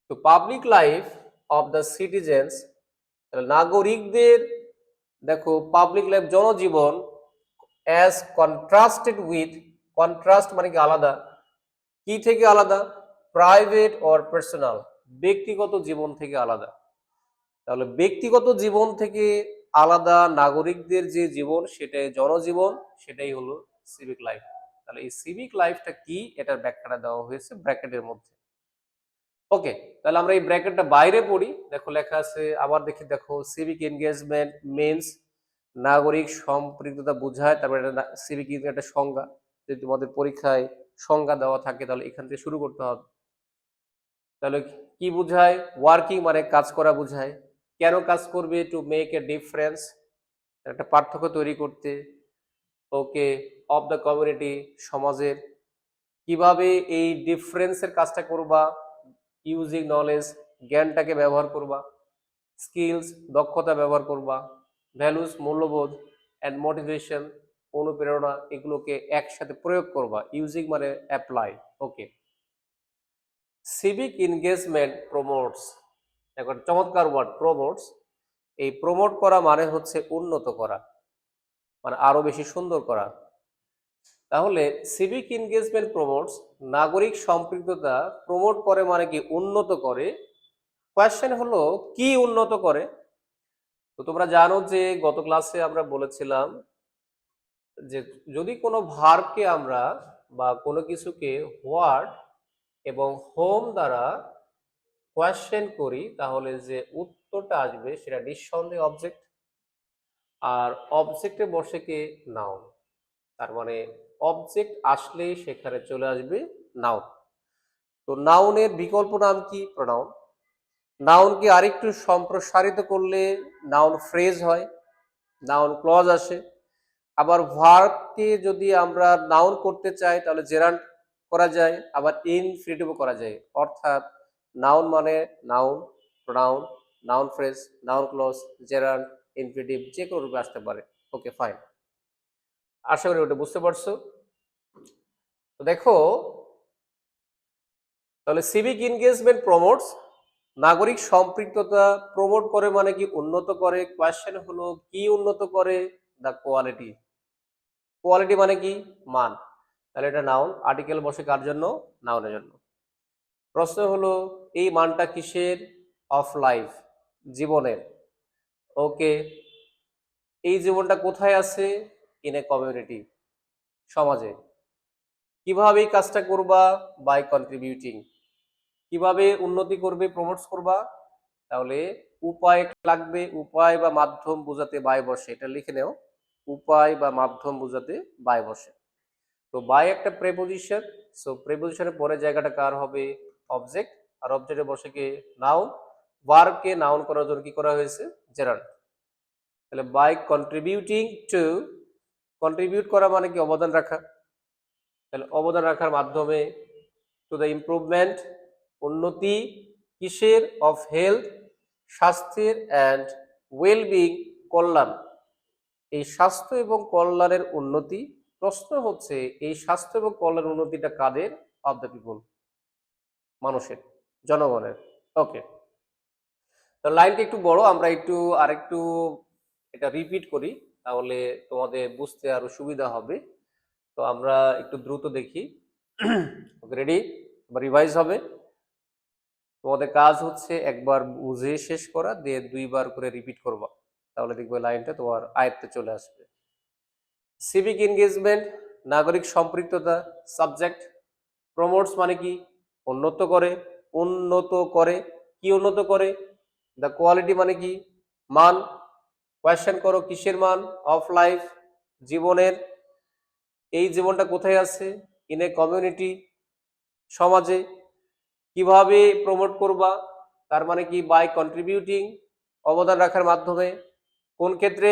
তো public life of the citizens, নাগরিকদের দেখো পাবলিক লাইফ জনজীবন অ্যাজ কন্ট্রাস্টেড উইথ, কন্ট্রাস্ট মানে কি আলাদা, কি থেকে আলাদা? প্রাইভেট অর পার্সোনাল, ব্যক্তিগত জীবন থেকে আলাদা। তাহলে ব্যক্তিগত জীবন থেকে আলাদা নাগরিকদের যে জীবন, সেটাই জনজীবন, সেটাই হলো সিভিক লাইফ। তাহলে এই সিভিক লাইফটা কি, এটার ব্যাখ্যাটা দেওয়া হয়েছে ব্র্যাকেটের মধ্যে। ওকে, তাহলে আমরা এই ব্র্যাকেটটা বাইরে পড়ি। দেখো লেখা আছে, আবার দেখি, দেখো সিভিক এনগেজমেন্ট মিনস, নাগরিক সম্পৃক্ততা বোঝায়। তারপরে সিভিক একটা সংজ্ঞা, যদি তোমাদের পরীক্ষায় সংজ্ঞা দেওয়া থাকে তাহলে এখান থেকে শুরু করতে হবে। তাহলে কি বোঝায়? ওয়ার্কিং মানে কাজ করা বোঝায়। কেন কাজ করবে? টু মেক এ ডিফারেন্স, একটা পার্থক্য তৈরি করতে। ওকে, অফ দ্য কমিউনিটি, সমাজের। কিভাবে এই ডিফারেন্সের কাজটা করবা? ইউজিং নলেজ, জ্ঞানটাকে ব্যবহার করবা। স্কিলস, দক্ষতা ব্যবহার করবা। ভ্যালুস, মূল্যবোধ। অ্যান্ড মোটিভেশন, অনুপ্রেরণা, এগুলোকে একসাথে প্রয়োগ করবা। ইউজিং মানে অ্যাপ্লাই। ওকে, সিভিক এনগেজমেন্ট প্রমোটস, এখন চমৎকার ওয়ার্ড, প্রমোটস। এই প্রমোট করা মানে হচ্ছে উন্নত করা, মানে আরো বেশি সুন্দর করা। তাহলে সিভিক এনগেজমেন্ট প্রমোটস, নাগরিক সম্পৃক্ততা প্রমোট করে মানে কি? উন্নত করে। কোয়েশ্চেন হলো কি উন্নত করে? তো তোমরা জানো যে গত ক্লাসে আমরা বলেছিলাম যে যদি কোনো ভার্বকে আমরা বা কোনো কিছুকে হোয়াট এবং হোম দ্বারা কোয়েশ্চেন করি, তাহলে যে উত্তরটা আসবে সেটা নিঃসন্দেহে অবজেক্ট। আর অবজেক্টে বসে কে? নাউন। তার মানে অবজেক্ট আসলেই সেখানে চলে আসবে নাউন। তো নাউনের বিকল্প নাম কি? প্রোনাউন। নাউনকে আরেকটু সম্প্রসারিত করলে নাউন ফ্রেজ হয়, নাউন ক্লজ আসে। আবার ভার্বকে যদি আমরা নাউন করতে চাই তাহলে জেরান্ড করা যায়, আবার ইনফিনিটিভও করা যায়। অর্থাৎ নাউন মানে noun, pronoun, noun phrase, noun clause, gerund, infinitive, যে কোনো রূপে আসতে পারে। ওকে ফাইন, আশা করি ওটা বুঝতে পারছো। তো দেখো, তাহলে সিভিক এনগেজমেন্ট প্রমোটস, নাগরিক সম্পৃক্ততা প্রমোট করে মানে কি? উন্নত করে। কোয়েশ্চেন হলো কি উন্নত করে? The quality. কোয়ালিটি মানে কি? মান। তাহলে এটা নাউন, আর্টিকেল বসে কার জন্য? নাউনের জন্য। প্রশ্ন হলো এই মানটা কিসের? অফ লাইফ, জীবনের। ওকে, এই জীবনটা কোথায় আছে? ইন এ কমিউনিটি, সমাজে। কিভাবে এই কাজটা করবা? By contributing. কিভাবে উন্নতি করবে, প্রমোটস করবা? তাহলে উপায় লাগবে, উপায় বা মাধ্যম বোঝাতে বাই বসে, এটা লিখে নেও। উপায় বা মাধ্যম বোঝাতে বাই বসে। তো বাই একটা প্রেপোজিশন, সো প্রেপোজিশনের পরে জায়গাটা কার হবে? অবজেক্ট। আর অবজেক্টে বসে কে? নাউন। ভার্বকে নাউন করার জন্য কি করা হয়েছে? জেরান্ড। তাহলে বাই কন্ট্রিবিউটিং টু, কন্ট্রিবিউট করা মানে কি? অবদান রাখা। তাহলে অবদান রাখার মাধ্যমে, টু দ্য ইমপ্রুভমেন্ট, উন্নতি কিসের? অফ হেলথ, স্বাস্থ্যের, অ্যান্ড ওয়েলবিং, কল্যাণ। এই স্বাস্থ্য এবং কল্যাণের উন্নতি। প্রশ্ন হচ্ছে এই স্বাস্থ্য এবং কল্যাণ উন্নতিটা কাদের? অফ দ্য পিপল, মানুষের, জনগণের। ওকে, তো লাইনটা একটু বড়, আমরা একটু আরেকটু এটা রিপিট করি, তাহলে তোমাদের বুঝতে আরো সুবিধা হবে। তো আমরা একটু দ্রুত দেখি। ওকে, রেডি? এবার রিভাইজ হবে। তোমাদের কাজ হচ্ছে একবার বুঝে শেষ করা, দিয়ে দুইবার করে রিপিট করবা, তাহলে দেখবে লাইনটা তোমার আয়ত্তে চলে আসবে। সিভিক এনগেজমেন্ট, নাগরিক সম্পৃক্ততা সাবজেক্ট। প্রমোটস মানে কি উন্নত করে, উন্নত করে কি উন্নত করে, দ্য কোয়ালিটি মানে কি মান, কোয়েশ্চেন করো কিসের মান, অফ লাইফ জীবনের, এই জীবনটা কোথায় আছে, ইন এ কমিউনিটি সমাজে, কিভাবে প্রমোট করবা তার মানে কি বাই কন্ট্রিবিউটিং অবদান রাখার মাধ্যমে, কোন ক্ষেত্রে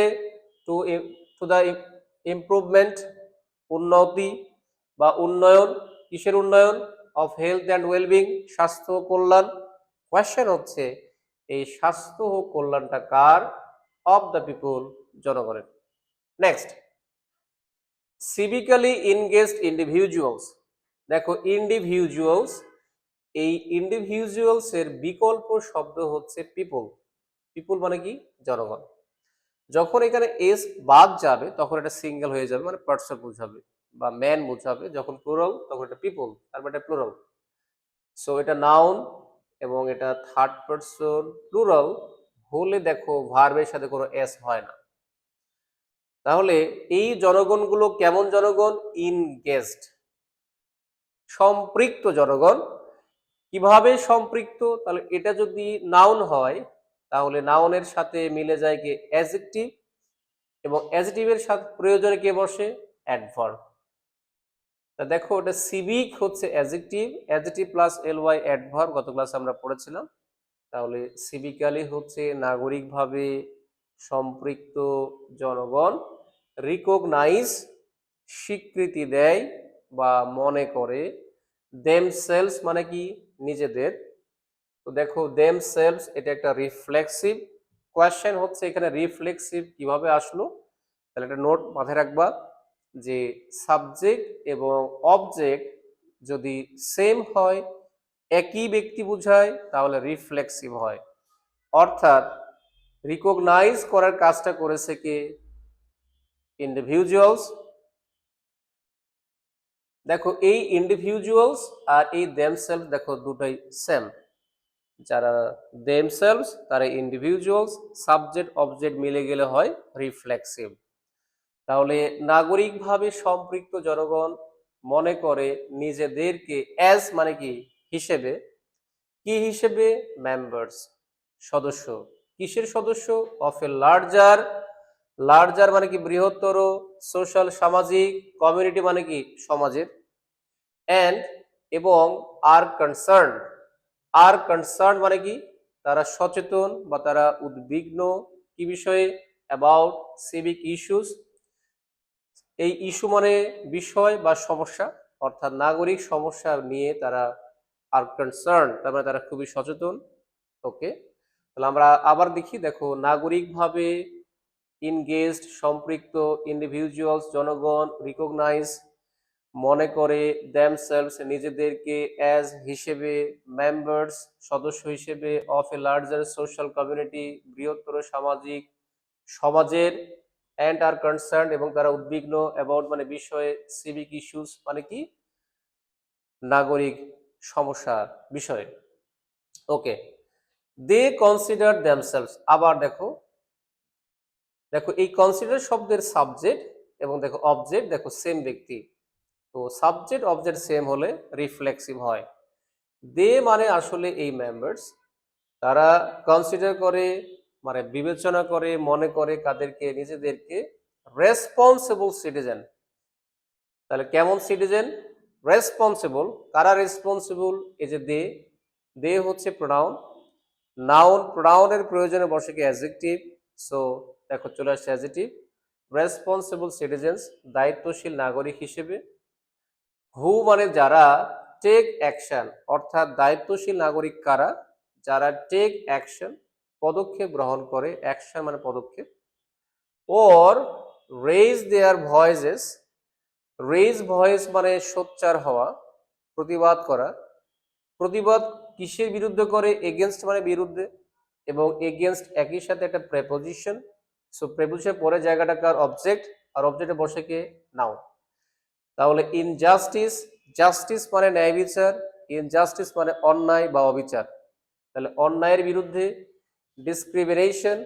টু টু দ্য ইমপ্রুভমেন্ট উন্নতি বা উন্নয়ন, কিসের উন্নয়ন, অফ হেলথ অ্যান্ড ওয়েলবিং স্বাস্থ্য ও কল্যাণ। কোয়েশ্চেন হচ্ছে এই স্বাস্থ্য ও কল্যাণটা কার, অফ দ্য পিপল জনগণের। Next, সিভিক্যালি engaged individuals. দেখো ইন্ডিভিজুয়ালস, এই ইন্ডিভিজুয়ালস এর বিকল্প শব্দ হচ্ছে পিপল। পিপল মানে কি জনগণ। যখন এখানে এস বাদ যাবে তখন এটা সিঙ্গেল হয়ে যাবে, মানে পার্সন বোঝাবে বা ম্যান বোঝাবে। যখন প্লুরাল তখন এটা পিপল, তারপর এটা প্লুরাল। সো এটা নাউন এবং এটা থার্ড পার্সন প্লুরাল হলে দেখো ভার্বের সাথে কোনো এস হয় না। তাহলে এই জনগণগুলো কেমন জনগণ, ইনগেজড সম্পৃক্ত জনগণ। কিভাবে সম্পৃক্ত, তাহলে এটা যদি নাউন হয় তাহলে নাউনের সাথে মিলে যায় কি অ্যাডজেক্টিভ, এবং অ্যাডজেক্টিভের সাথে প্রয়োজনে কে বসে, অ্যাডভার্ব। তা দেখো এটা সিভিক হচ্ছে adjective, adjective plus LY adverb, গত ক্লাসে আমরা পড়েছিলাম। তাহলে সিভিক্যালি হচ্ছে নাগরিকভাবে সম্পৃক্ত জনগণ, রিকগনাইজ স্বীকৃতি দেয় বা মনে করে, দেমসেলস মানে কি নিজেদের। তো দেখো দেমসেলস এটা একটা রিফ্লেক্সিভ। কোয়েশ্চেন হচ্ছে এখানে রিফ্লেক্সিভ কিভাবে আসলো, তাহলে একটা নোট মাথায় রাখবা যে সাবজেক্ট এবং অবজেক্ট যদি সেম হয়, একই ব্যক্তি বোঝায়, তাহলে রিফ্লেক্সিভ হয়। অর্থাৎ রিকগনাইজ করার কাজটা করেছে কে, ইন্ডিভিজুয়ালস। দেখো এই ইন্ডিভিজুয়ালস আর এই দেমসেলস দেখো দুটোই সেম। যারা দেমসেলস তারা ইন্ডিভিজুয়ালস, সাবজেক্ট অবজেক্ট মিলে গেলে হয় রিফ্লেক্সিভ। তাহলে নাগরিকভাবে সম্পৃক্ত জনগণ মনে করে নিজেদেরকে অ্যাজ মানে কি হিসেবে, কি হিসেবে, মেম্বার্স সদস্য, কিসের সদস্য, অফ এ লার্জার, লার্জার মানে কি বৃহত্তর, সোশ্যাল সামাজিক, কমিউনিটি মানে কি সমাজের, অ্যান্ড এবং আর কনসার্ন, আর কনসার্ন মানে কি তারা সচেতন বা তারা উদ্বিগ্ন কি বিষয়ে, অ্যাবাউট সিভিক ইস্যুস। এই ইস্যু মানে বিষয় বা সমস্যা, অর্থাৎ নাগরিক সমস্যা নিয়ে তারা আর কনসার্ন, তার মানে তারা খুবই সচেতন। ওকে, তাহলে আমরা আবার দেখি। দেখো নাগরিকভাবে ইনগেজড সম্পৃক্ত, ইন্ডিভিজুয়ালস জনগণ, রিকগনাইজ মনে করে, দেমসেলস নিজেদেরকে, অ্যাজ হিসেবে, মেম্বার্স সদস্য হিসেবে, of a larger social community বৃহত্তর সামাজিক সমাজের, অ্যান্ড আর কনসার্ন এবং তারা উদ্বিগ্ন, অ্যাবাউট মানে বিষয়ে, সিভিক ইস্যুস মানে কি নাগরিক সমস্যা বিষয়ে। ওকে, দে কনসিডার দেমসেলস। আবার দেখো, দেখো এই কনসিডার শব্দের সাবজেক্ট এবং দেখো অবজেক্ট দেখো সেম ব্যক্তি, তো সাবজেক্ট অবজেক্ট সেম হলে রিফ্লেক্সিভ হয়। দে মানে আসলে এই মেম্বার্স, তারা কনসিডার করে মানে বিবেচনা করে, মনে করে কাদেরকে, নিজেদেরকে রেসপন্সিবল সিটিজেন। তাহলে কেমন সিটিজেন, রেসপন্সিবল। কারা রেসপন্সিবল, এই যে দে, দে হচ্ছে প্রোনাউন, নাউন প্রোনাউনের প্রয়োজনে বসে কি অ্যাডজেক্টিভ। সো দেখো চলে আসছে অ্যাডজেক্টিভ, রেসপন্সিবল সিটিজেন্স দায়িত্বশীল নাগরিক হিসেবে। হু মানে যারা, টেক অ্যাকশন অর্থাৎ দায়িত্বশীল নাগরিক কারা, যারা টেক অ্যাকশন পদক্ষেপ গ্রহণ করে, অ্যাকশন মানে পদক্ষেপ, or raise their voices, raise voice মানে সোচ্চার হওয়া, প্রতিবাদ করা। প্রতিবাদ কিসের বিরুদ্ধে করে, এগেনস্ট মানে বিরুদ্ধে, এবং এগেনস্ট একই সাথে একটা প্রেপোজিশন। সো প্রেপোজিশন পরে জায়গাটা কার, অবজেক্ট, আর অবজেক্টে বসে কে, নাউন। তাহলে ইনজাস্টিস, জাস্টিস মানে ন্যায় বিচার, ইনজাস্টিস মানে অন্যায় বা অবিচার। তাহলে অন্যায়ের বিরুদ্ধে, ডিসক্রিমিনেশন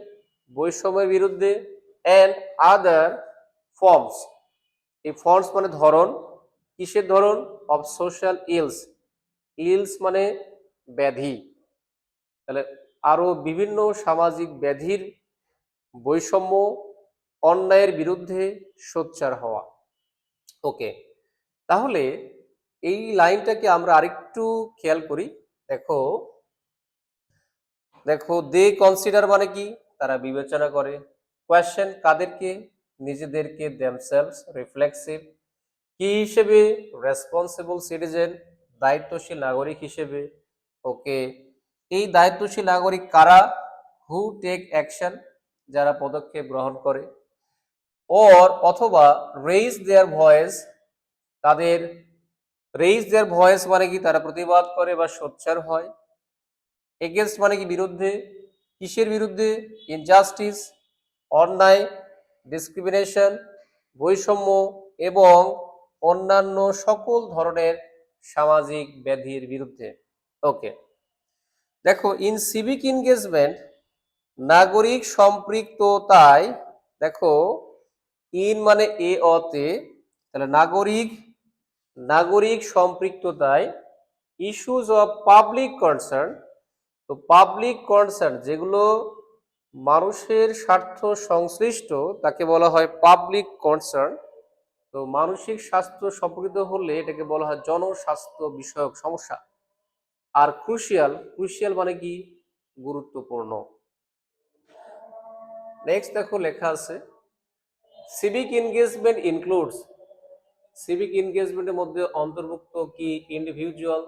বৈষম্যের বিরুদ্ধে, অ্যান্ড আদার ফর্মস এই ফর্মস মানে ধরন, কিসের ধরন? অফ সোশ্যাল ইলস, ইলস মানে ব্যাধি, তাহলে আরো বিভিন্ন সামাজিক ব্যাধির বৈষম্য, অন্যায়ের বিরুদ্ধে সোচ্চার হওয়া। ওকে, তাহলে এই লাইনটাকে আমরা আরেকটু খেয়াল করি। দেখো দেখো দে কনসিডার মানে কি? তারা বিবেচনা করে। কোয়েশ্চেন কাদেরকে? নিজেদেরকে, দেমসেলভস, রিফ্লেক্সিভ কি হিসেবে? রেসপন্সিবল সিটিজেন, দায়িত্বশীল নাগরিক হিসেবে। ওকে, এই দায়িত্বশীল নাগরিক কারা? হু টেক অ্যাকশন, যারা পদক্ষেপ গ্রহণ করে। অথবা রেইজ দেয়ার ভয়েস, তাদের রেইজ দেয়ার ভয়েস মানে কি? তারা প্রতিবাদ করে বা সোচ্চার হয়। এগেনস্ট মানে কি? বিরুদ্ধে। কিসের বিরুদ্ধে? ইনজাস্টিস, অন্যায়, ডিসক্রিমিনেশন, বৈষম্য এবং অন্যান্য সকল ধরনের সামাজিক ব্যাধির বিরুদ্ধে। ওকে, দেখো ইন সিভিক এনগেজমেন্ট, নাগরিক সম্পৃক্ততায়, দেখো ইন মানে এ অতে, তাহলে নাগরিক সম্পৃক্ততায় ইস্যুজ অফ পাবলিক কনসার্ন, তো পাবলিক কনসার্ন যেগুলো মানুষের স্বার্থ সংশ্লিষ্ট তাকে বলা হয় পাবলিক কনসার্ন। তো মানসিক স্বাস্থ্য সম্পর্কিত হলে এটাকে বলা হয় জনস্বাস্থ্য বিষয়ক সমস্যা। আর ক্রুশিয়াল মানে কি? গুরুত্বপূর্ণ। নেক্সট দেখো লেখা আছে সিভিক এনগেজমেন্ট ইনক্লুডস, সিভিক এনগেজমেন্টের মধ্যে অন্তর্ভুক্ত কি? ইন্ডিভিজুয়াল,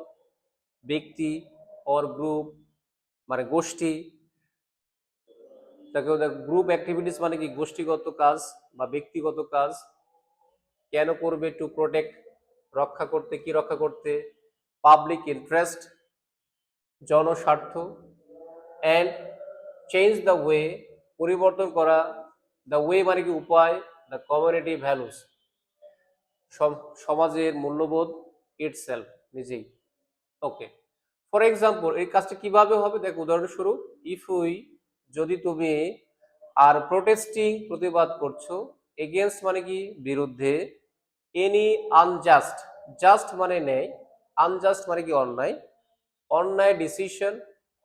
ব্যক্তি, অর গ্রুপ মানে গোষ্ঠী। দেখো গ্রুপ অ্যাক্টিভিটিস মানে কি? গোষ্ঠীগত কাজ বা ব্যক্তিগত কাজ। কেন করবে? টু প্রোটেক্ট, রক্ষা করতে। কি রক্ষা করতে? পাবলিক ইন্টারেস্ট, জনস্বার্থ। অ্যান্ড চেঞ্জ দ্য ওয়ে, পরিবর্তন করা। দ্য ওয়ে মানে কি? উপায়। দ্য কমিউনিটি ভ্যালুস, সমাজের মূল্যবোধ। ইটসেলফ, নিজেই। ওকে, ফর এক্সাম্পল এই কাজটা কিভাবে হবে? দেখো উদাহরণস্বরূপ, ইফ উই, যদি তুমি, আর প্রোটেস্টিং, প্রতিবাদ করছো, এগেনস্ট মানে কি? বিরুদ্ধে, এনি আনজাস্ট, জাস্ট মানে নেই, আনজাস্ট মানে কি? অন্যায়, অন্যায় ডিসিশন,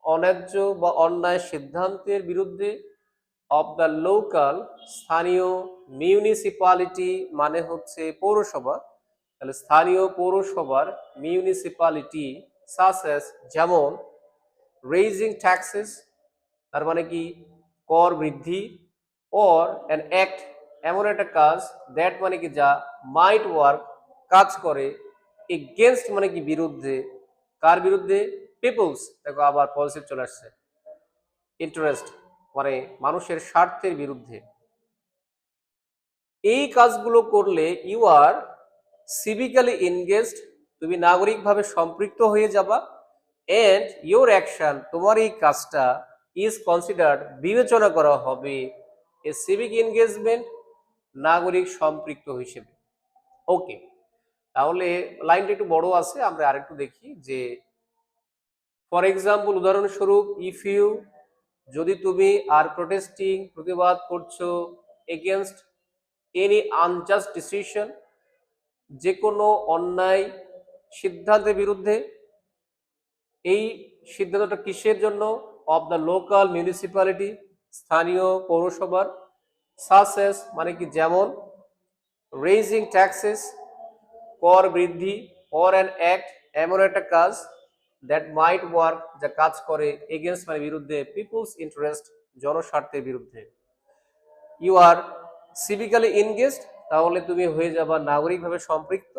অন্যায্য বা অন্যায় সিদ্ধান্তের বিরুদ্ধে, অফ দ্য লোকাল, স্থানীয়, মিউনিসিপালিটি মানে হচ্ছে পৌরসভা, তাহলে স্থানীয় পৌরসভার, মিউনিসিপালিটি, সাসেস যেমন, রেইজিং ট্যাক্সেস তার মানে কি? কর বৃদ্ধি, অর অ্যান অ্যাক্ট এমন একটা কাজ, দ্যাট মানে কি? যা, মাইট ওয়ার্ক কাজ করে, এগেনস্ট মানে কি? বিরুদ্ধে। কার বিরুদ্ধে? পিপলস, দেখো আবার পজিটিভ চলে আসছে, ইন্টারেস্ট মানে মানুষের স্বার্থের বিরুদ্ধে। এই কাজগুলো করলে ইউ আর সিভিক্যালি এনগেজড, তুমি নাগরিকভাবে সম্পৃক্ত হয়ে যাবা। এন্ড ইউর অ্যাকশন, তোমার এই কাজটা, ইজ কনসিডার্ড, বিবেচনা করা হবে, এ সিভিক এনগেজমেন্ট, নাগরিক সম্পৃক্ত হিসেবে। ওকে, তাহলে লাইনটা একটু বড় আছে, আমরা আরেকটু দেখি যে ফর এক্সাম্পল উদাহরণস্বরূপ, ইফ ইউ, যদি তুমি, আর প্রোটেস্টিং, প্রতিবাদ করছো, এগেনস্ট এনি আনজাস্ট ডিসিশন, যে কোনো অন্যায় সিদ্ধান্তের বিরুদ্ধে। এই সিদ্ধান্তটা কিসের জন্য? অফ দ্য লোকাল মিউনিসিপ্যালিটি, স্থানীয় পৌরসভার। সাসেস মানে কি? যেমন, রেইজিং ট্যাক্সেস, কর বৃদ্ধি, অর অ্যান অ্যাক্ট এমন একটা কাজ, দ্যাট মাইট ওয়ার্ক যা কাজ করে, এগেনস্ট মানে বিরুদ্ধে, পিপলস ইন্টারেস্ট জনস্বার্থের বিরুদ্ধে। ইউ আর সিভিক্যালি এনগেজড, তাহলে তুমি হয়ে যাবা নাগরিকভাবে সম্পৃক্ত।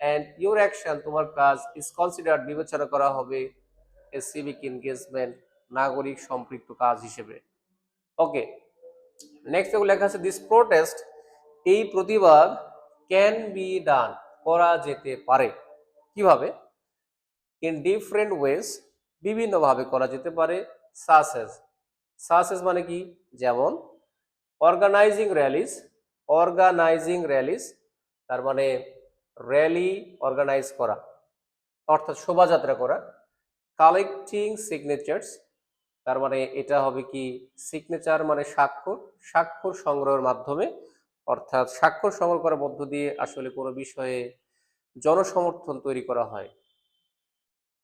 অ্যান্ড ইউর অ্যাকশন, তোমার কাজ, ইজ কনসিডার্ড, বিবেচনা করা হবে, এ সিভিক এনগেজমেন্ট, নাগরিক সম্পৃক্ত কাজ হিসেবে। ওকে, নেক্সট লেখা আছে দিস প্রোটেস্ট, এই প্রতিবাদ, ক্যান বি ডান, করা যেতে পারে। কিভাবে? ইন ডিফারেন্ট ওয়েজ, বিভিন্নভাবে করা যেতে পারে। সাসেস, সাসেস মানে কি? যেমন, অর্গানাইজিং র্যালিস, অর্গানাইজিং র্যালিস তার মানে র্যালি অর্গানাইজ করা অর্থাৎ শোভাযাত্রা করা। কালেক্টিং সিগনেচার্স তার মানে এটা হবে কি? সিগনেচার মানে স্বাক্ষর, স্বাক্ষর সংগ্রহের মাধ্যমে। অর্থাৎ স্বাক্ষর সংগ্রহ করার মধ্য দিয়ে আসলে কোনো বিষয়ে জনসমর্থন তৈরি করা হয়।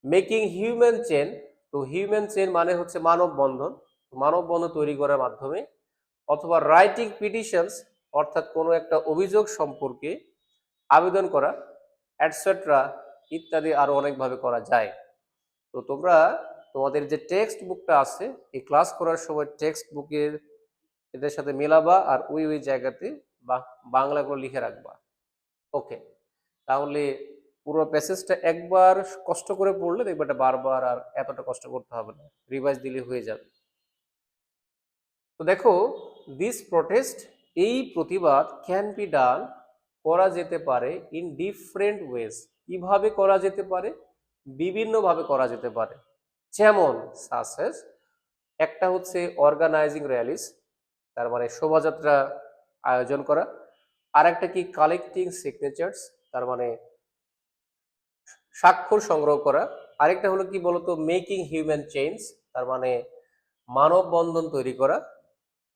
মেকিং হিউম্যান চেন, তো হিউম্যান চেন মানে হচ্ছে মানববন্ধন তৈরি করার মাধ্যমে, অথবা রাইটিং পিটিশনস অর্থাৎ কোনো একটা অভিযোগ সম্পর্কে আবেদন করা, অ্যাটসেট্রা ইত্যাদি আরো অনেকভাবে করা যায়। তো তোমরা তোমাদের যে টেক্সট বুকটা আছে এই ক্লাস করার সময় টেক্সট বুকের এদের সাথে মেলাবা আর ওই জায়গাতে বাংলাগুলো লিখে রাখবা। ওকে, তাহলে পুরো প্যাসেজটা একবার কষ্ট করে পড়লে দেখবে এটা বারবার আর এতটা কষ্ট করতে হবে না, রিভাইজ দিলে হয়ে যাবে। তো দেখো, দিস প্রোটেস্ট, এই প্রতিবাদ ক্যান বি ডান, করা যেতে পারে ইন ডিফারেন্ট ওয়েজ, কিভাবে করা যেতে পারে, বিভিন্নভাবে করা যেতে পারে। যেমন সাসেস, একটা হচ্ছে অর্গানাইজিং র্যালিস, তার মানে শোভাযাত্রা আয়োজন করা, আর একটা কি কালেক্টিং সিগনেচার্স, তার মানে স্বাক্ষর সংগ্রহ করা, আরেকটা হলো কি বলতো মেকিং হিউম্যান চেঞ্জ, তার মানে মানববন্ধন তৈরি করা,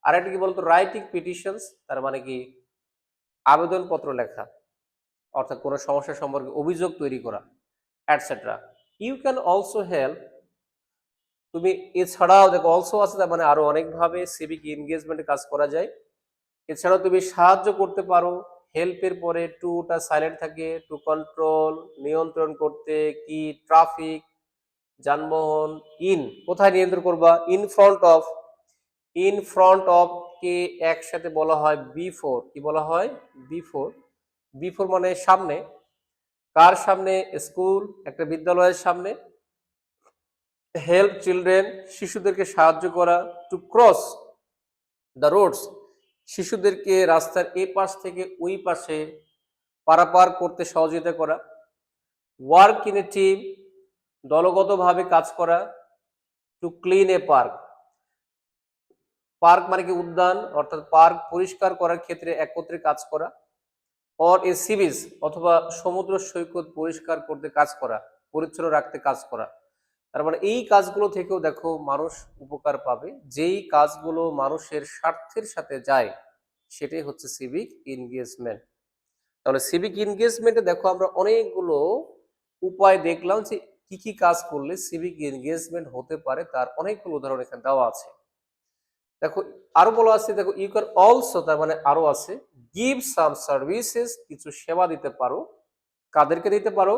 আরেকটা কি বলতো রাইটিং পিটিশনস, তার মানে কি আবেদনপত্র লেখা, অর্থাৎ কোনো সমস্যা সম্পর্কে অভিযোগ তৈরি করা, etcetera. You can also help, তুমি এছাড়াও দেখো অলসো আছে, তার মানে আরো অনেকভাবে সিভিক এনগেজমেন্টে কাজ করা যায়। এছাড়াও তুমি সাহায্য করতে পারো, হেল্পের পরে টুটা সাইলেন্ট থাকে, টু কন্ট্রোল নিয়ন্ত্রণ করতে, কি ট্রাফিক যানবাহন, ইন কোথায় নিয়ন্ত্রণ করবা, ইন ফ্রন্ট অফ কে একসাথে বলা হয় বিফোর, কি বলা হয় বিফোর, বিফোর মানে সামনে, কার সামনে, স্কুল একটা বিদ্যালয়ের সামনে, হেল্প চিলড্রেন শিশুদেরকে সাহায্য করা, টু ক্রস দ্য রোডস শিশুদেরকে রাস্তার এ পাশ থেকে ওই পাশে পারাপার করতে সহযোগিতা করা, ওয়ার্ক ইন এ টিম দলগতভাবে কাজ করা, to clean A park, park মানে কি উদ্যান, অর্থাৎ পার্ক পরিষ্কার করার ক্ষেত্রে একত্রে কাজ করা, অর এ সি বিচ অথবা সমুদ্র সৈকত পরিষ্কার করতে কাজ করা, পরিচ্ছন্ন রাখতে কাজ করা। তার মানে এই কাজগুলো থেকেও দেখো মানুষ উপকার পাবে, যেই কাজগুলো মানুষের স্বার্থের সাথে যায় সেটাই হচ্ছে সিভিক এনগেজমেন্ট। তাহলে সিভিক এনগেজমেন্টে দেখো আমরা অনেকগুলো উপায় দেখলাম যে কি কি কাজ করলে সিভিক এনগেজমেন্ট হতে পারে, তার অনেকগুলো উদাহরণ এখানে দেওয়া আছে। দেখো আরো বলা আছে, দেখো ইউ ক্যান অলসো, তার মানে আরো আছে, গিভ সাম সার্ভিসেস, কিছু সেবা দিতে পারো, কাদেরকে দিতে পারো,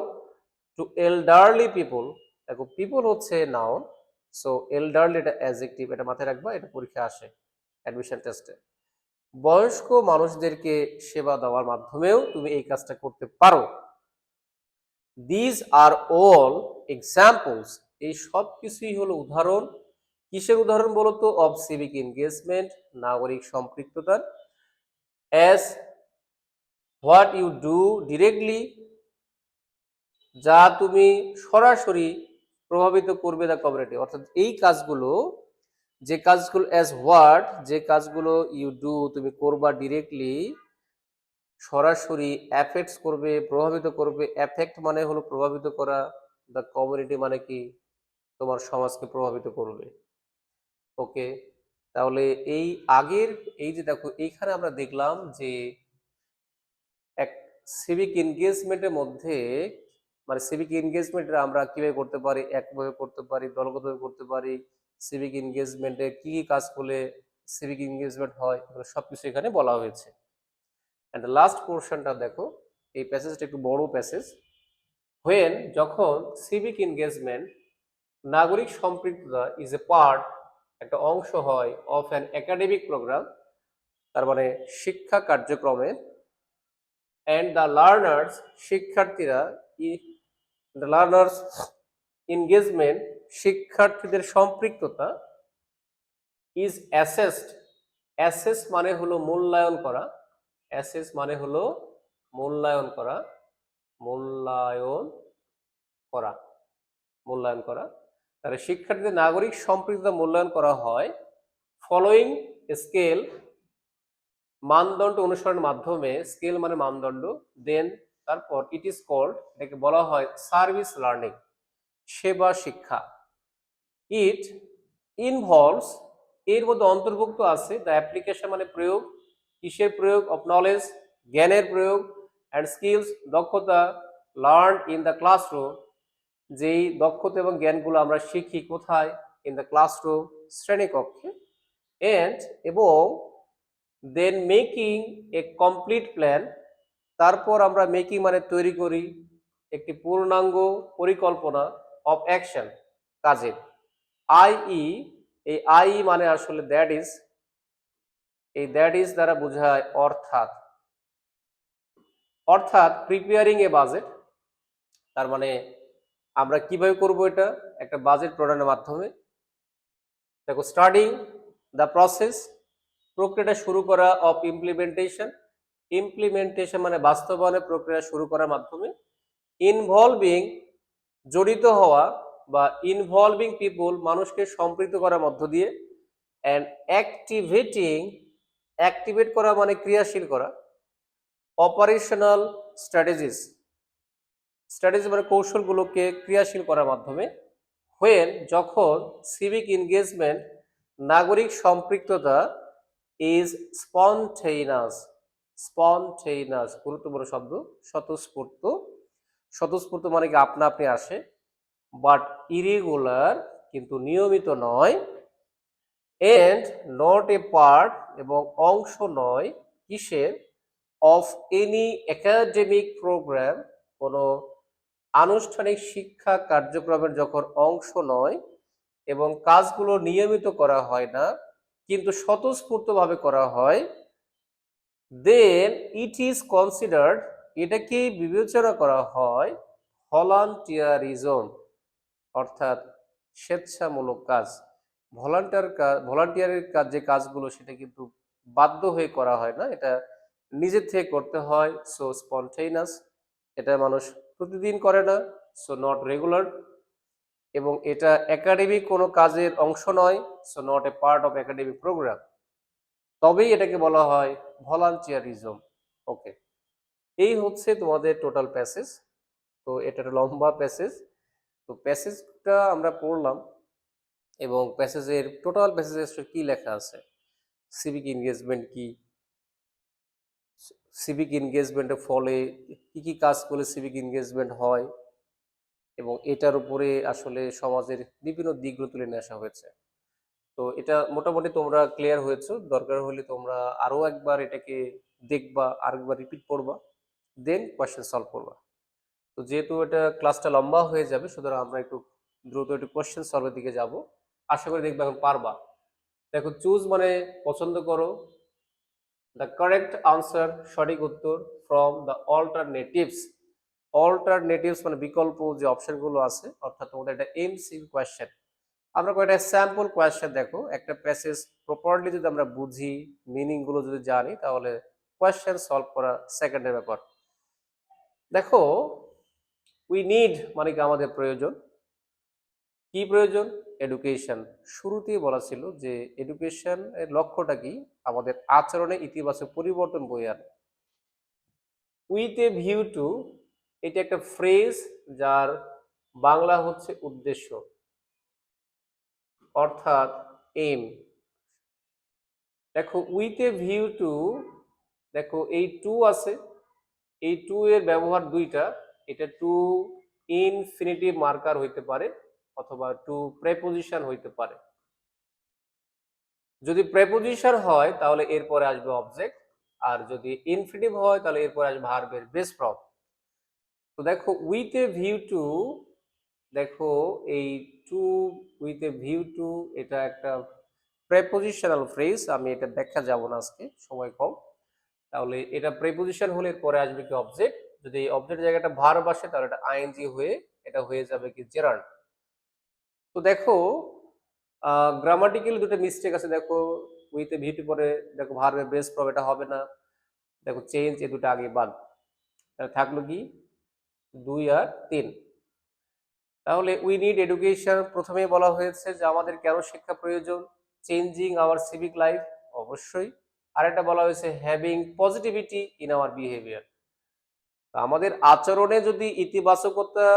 টু এল্ডারলি পিপল, দেখো পিপল হচ্ছে নাউন, সো এল্ডারলি এটা অ্যাডজেক্টিভ, এটা মাথায় রাখবা, এটা পরীক্ষা আসে অ্যাডমিশন টেস্টে। বয়স্ক মানুষদেরকে সেবা দেওয়ার মাধ্যমেও তুমি এই কাজটা করতে পারো। দিজ আর অল এক্সাম্পলস, এই সব কিছুই হলো উদাহরণ, কিসের উদাহরণ বলতো, অফ সিভিক এনগেজমেন্ট, নাগরিক সম্পৃক্ততার, as what you do directly, যা তুমি সরাসরি প্রভাবিত করবে দ্য কমিউনিটি, অর্থাৎ এই কাজগুলো, যে কাজগুলো অ্যাজ হোয়াট, যে কাজগুলো ইউ ডু তুমি করবা ডিরেক্টলি সরাসরি, অ্যাফেক্টস করবে প্রভাবিত করবে, অ্যাফেক্ট মানে হলো প্রভাবিত করা, দ্য কমিউনিটি মানে কি তোমার সমাজকে প্রভাবিত করবে। ওকে, তাহলে এই আগের এই যে দেখো এইখানে আমরা দেখলাম যে এক সিভিক এনগেজমেন্টের মধ্যে, মানে সিভিক এনগেজমেন্ট আমরা কিভাবে করতে পারি, একভাবে করতে পারি, দলগতভাবে করতে পারি, সিভিক এনগেজমেন্টে কি কি কাজ করলে সিভিক এনগেজমেন্ট হয়, সবকিছু এখানে বলা হয়েছে। অ্যান্ড লাস্ট পোর্শনটা দেখো, এই প্যাসেজটা একটু বড় প্যাসেজ। হোয়েন, যখন সিভিক এনগেজমেন্ট নাগরিক সম্পৃক্ততা ইজ এ পার্ট, একটা অংশ হয়, অফ অ্যান একাডেমিক প্রোগ্রাম, তার মানে শিক্ষা কার্যক্রমে, অ্যান্ড দ্য লার্নার্স শিক্ষার্থীরা, দ্য লার্নার্স এনগেজমেন্ট শিক্ষার্থীদের সম্পৃক্ততা, ইজ অ্যাসেসড, অ্যাসেস মানে হলো মূল্যায়ন করা, অ্যাসেস মানে হলো মূল্যায়ন করা, মূল্যায়ন করা, মূল্যায়ন করা, তাহলে শিক্ষার্থীদের নাগরিক সম্পৃক্ততা মূল্যায়ন করা হয় ফলোয়িং স্কেল, মানদণ্ড অনুসরণের মাধ্যমে, স্কেল মানে মানদণ্ড, দেন তারপর ইট ইজ কল্ড, এটাকে বলা হয় সার্ভিস লার্নিং, সেবা শিক্ষা। ইট ইনভলভস, এর মধ্যে অন্তর্ভুক্ত আছে দ্য অ্যাপ্লিকেশন মানে প্রয়োগ, কিসের প্রয়োগ? অফ নলেজ, জ্ঞানের প্রয়োগ, অ্যান্ড স্কিলস, দক্ষতা, লার্ন ইন দ্য ক্লাসরুম, যেই দক্ষতা এবং জ্ঞানগুলো আমরা শিখি কোথায়? ইন দ্য ক্লাসরুম, শ্রেণীকক্ষে। এন্ড এবং দেন মেকিং এ কমপ্লিট প্ল্যান, তারপর আমরা মেকিং মানে তৈরি করি একটি পূর্ণাঙ্গ পরিকল্পনা অফ অ্যাকশন, কাজের। আই.ই. এই আই মানে আসলে দ্যাট ইজ, এই দ্যাট ইজ দ্বারা বোঝায় অর্থাৎ, অর্থাৎ প্রিপেয়ারিং এ বাজেট, তার মানে আমরা কিভাবে করব এটা? একটা বাজেট প্রণয়নের মাধ্যমে। দেখো, স্টার্টিং দ্য প্রসেস, প্রক্রিয়াটা শুরু করা, অফ ইমপ্লিমেন্টেশন, ইমপ্লিমেন্টেশন মানে বাস্তবায়নের প্রক্রিয়া শুরু করার মাধ্যমে। ইনভলভিং জড়িত হওয়া বা ইনভলভিং পিপল মানুষকে সম্পৃক্ত করার মধ্য দিয়ে। অ্যান্ড অ্যাক্টিভেটিং, অ্যাক্টিভেট করা মানে ক্রিয়াশীল করা। অপারেশনাল স্ট্র্যাটেজিস, স্ট্র্যাটেজি মানে কৌশলগুলোকে ক্রিয়াশীল করার মাধ্যমে। হোয়েন যখন সিভিক এনগেজমেন্ট নাগরিক সম্পৃক্ততা ইজ স্পন্টেইনাস, স্পন্টেইনাস গুরুত্বপূর্ণ শব্দ, স্বতঃস্ফূর্ত, স্বতঃস্ফূর্ত মানে কি আপনা আপনি আসে, বাট ইরেগুলার কিন্তু নিয়মিত নয়, এন্ড নট এ পার্ট এবং অংশ নয়, কিসের? অফ এনি একাডেমিক প্রোগ্রাম, কোনো আনুষ্ঠানিক শিক্ষা কার্যক্রমের যখন অংশ নয় এবং কাজগুলো নিয়মিত করা হয় না কিন্তু স্বতঃস্ফূর্তভাবে করা হয়, দেন ইট ইজ কনসিডার্ড, এটাকে বিবেচনা করা হয় ভলান্টিয়ারিজম, অর্থাৎ স্বেচ্ছামূলক কাজ। ভলান্টিয়ার কাজ, ভলান্টিয়ারের কাজ, যে কাজগুলো সেটা কিন্তু বাধ্য হয়ে করা হয় না, এটা নিজের থেকে করতে হয়, সো স্পন্টেইনাস। এটা মানুষ প্রতিদিন করে না, সো নট রেগুলার। এবং এটা একাডেমিক কোনো কাজের অংশ নয়, so not a part of academic program, তবেই এটাকে বলা হয় ভলান্টিয়ারিজম। ওকে, এই হচ্ছে তোমাদের টোটাল প্যাসেজ। তো এটা একটা লম্বা প্যাসেজ, তো প্যাসেজটা আমরা পড়লাম এবং প্যাসেজের টোটাল প্যাসেজে কি লেখা আছে, সিভিক এনগেজমেন্ট কি, সিভিক এনগেজমেন্টের ফলে কি কি কাজ করলে সিভিক এনগেজমেন্ট হয়, এবং এটার উপরে আসলে সমাজের বিভিন্ন দিকগুলো তুলে নিয়ে আসা হয়েছে। তো এটা মোটামুটি তোমরা ক্লিয়ার হয়েছো, দরকার হলে তোমরা আরো একবার এটাকে দেখবা, আরেকবার রিপিট করবা, দেন কোয়েশ্চেন সলভ করবা। তো যেহেতু এটা ক্লাসটা লম্বা হয়ে যাবে, সুতরাং আমরা একটু দ্রুত একটু কোয়েশ্চেন সলভের দিকে যাব। আশা করি দেখবে এখন পারবা। দেখো, চুজ মানে পছন্দ করো, দ্য কারেক্ট আনসার সঠিক উত্তর, ফ্রম দ্য অল্টারনেটিভস, অল্টারনেটিভস মানে বিকল্প যে অপশনগুলো আছে, অর্থাৎ তোমাদের একটা এমসিকিউ কোয়েশ্চেন। আমরা কয়েকটা স্যাম্পল কোয়েশ্চেন দেখো, একটা প্যাসেজ প্রপারলি যদি আমরা বুঝি, মিনিং গুলো যদি জানি, তাহলে কোয়েশ্চেন সলভ করা সেকেন্ডের ব্যাপার। দেখো, উই নিড মানে কি আমাদের প্রয়োজন, কি প্রয়োজন? এডুকেশন। শুরুতেই বলা ছিল যে এডুকেশন এর লক্ষ্যটা কি? আমাদের আচরণে ইতিবাচক পরিবর্তন বয়ে আনে। উইথ এ ভিউ টু, এটা একটা ফ্রেজ যার বাংলা হচ্ছে উদ্দেশ্য, অর্থাৎ এম। দেখো, উইথ এ ভিউ টু, দেখো এই টু আছে, এই টু এর ব্যবহার দুইটা, এটা টু ইনফিনিটিভ মার্কার হইতে পারে অথবা টু প্রেপোজিশন হইতে পারে। যদি প্রেপোজিশন হয় তাহলে এরপরে আসবে অবজেক্ট, আর যদি ইনফিনিটিভ হয় তাহলে এরপরে আসবে ভার্বের বেস ফর্ম। তো দেখো, উইথ এ ভিউ টু, দেখো এই to, with a view to, এটা একটা প্রেপোজিশনাল ফ্রেজ। আমি এটা ব্যাখ্যা যাব না আজকে, সময় কম। তাহলে এটা প্রেপোজিশন হলে পরে আসবে কি অবজেক্ট, যদি অবজেক্ট জায়গাটা ভার্ব আসে তাহলে এটা আইএনজি হয়ে এটা হয়ে যাবে কি জেরান্ড। তো দেখো, গ্রামাটিক্যালি দুটো মিস্টেক আছে। দেখো, উইথ এ ভিউ টু পরে দেখো ভার্বের বেস ফর্ম, এটা হবে না। দেখো, চেঞ্জ, এই দুটো আগে বাদ, তাহলে থাকলো কি 2 আর 3। তাহলে উই নিড এডুকেশন, প্রথমেই বলা হয়েছে যে আমাদের কেন শিক্ষা প্রয়োজন, চেঞ্জিং আওয়ার সিভিক লাইফ, অবশ্যই। আরেকটা বলা হয়েছে having positivity in our behaviour, আমাদের আচরণে যদি ইতিবাচকতা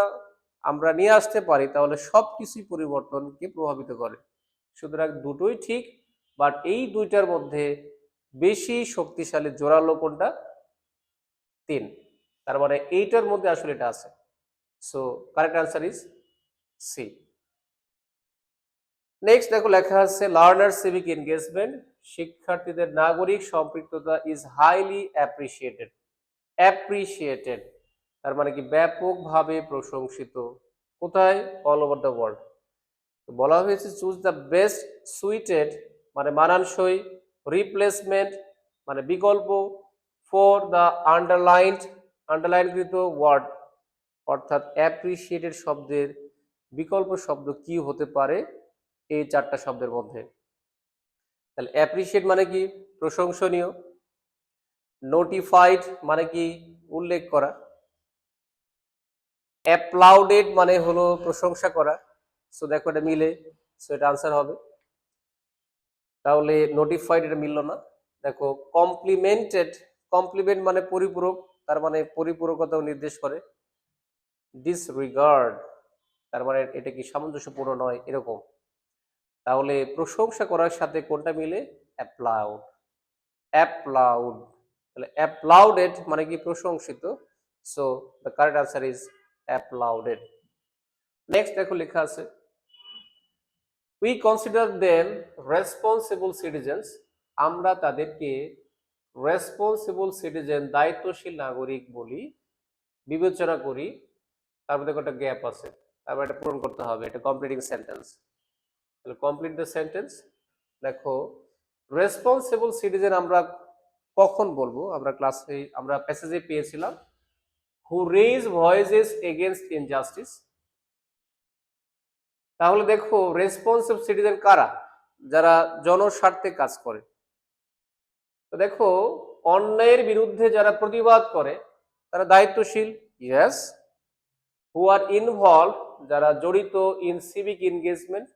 আমরা নিয়ে আসতে পারি তাহলে সবকিছুই পরিবর্তনকে প্রভাবিত করে। সুতরাং দুটোই ঠিক, বাট এই দুইটার মধ্যে বেশি শক্তিশালী জোরালো কোনটা? 3। তার মানে এইটার মধ্যে আসলে এটা আছে। So correct answer is C. Next দেখো লেখা আছে লার্নার সিভিক এনগেজমেন্ট, শিক্ষার্থীদের নাগরিক সম্পৃক্ততা ইজ হাইলি অ্যাপ্রিসিয়েটেড। অ্যাপ্রিসিয়েটেড তার মানে কি ব্যাপকভাবে প্রশংসিত। কোথায়? All over the world. বলা হয়েছে চুজ দ্য বেস্ট সুইটেড মানে মানানসই, রিপ্লেসমেন্ট মানে বিকল্প, ফর দ্য আন্ডারলাইনকৃত ওয়ার্ড, অর্থাৎ অ্যাপ্রিসিয়েটেড শব্দের বিকল্প শব্দ কি হতে পারে এই 4টা শব্দের মধ্যে। তাহলে অ্যাপ্রিসিয়েট মানে কি? প্রশংসনীয়। নোটিফাইড মানে কি? উল্লেখ করা। অ্যাপ্লাউডেড মানে হলো প্রশংসা করা। সো দেখো এটা মিলে, সো এটা আনসার হবে। তাহলে নোটিফাইড এটা মিলল না। দেখো কমপ্লিমেন্টেড, কমপ্লিমেন্ট মানে পরিপূরক, তার মানে পরিপূরকতাও নির্দেশ করে। ডিসরিগার্ড তার মানে এটা কি সামঞ্জস্যপূর্ণ নয় এরকম। তাহলে প্রশংসা করার সাথে কোনটা মিলে? অ্যাপ্লাউড। অ্যাপ্লাউড তাহলে অ্যাপ্লাউডেড মানে কি? প্রশংসিত। So the correct answer is applauded. Next দেখো লেখা আছে we consider them responsible citizens, আমরা তাদেরকে রেসপন্সিবল সিটিজেন দায়িত্বশীল নাগরিক বলি, বিবেচনা করি। তার মধ্যে একটা গ্যাপ আছে, তারপর এটা পূরণ করতে হবে, এটা কমপ্লিটিং সেন্টেন্স। তাহলে কমপ্লিট দ্য সেন্টেন্স। দেখো রেসপন্সিবল সিটিজেন আমরা কখন বলবো? আমরা প্যাসেজে পেয়েছিলাম হু রেজ ভয়েসেস এগেইনস্ট ইনজাস্টিস। তাহলে দেখো রেসপন্সিবল সিটিজেন কারা? যারা জনস্বার্থে কাজ করে। তো দেখো অন্যায়ের বিরুদ্ধে যারা প্রতিবাদ করে তারা দায়িত্বশীল, ইয়েস। হু আর ইনভলভ যারা জড়িত ইন সিভিক এনগেজমেন্ট।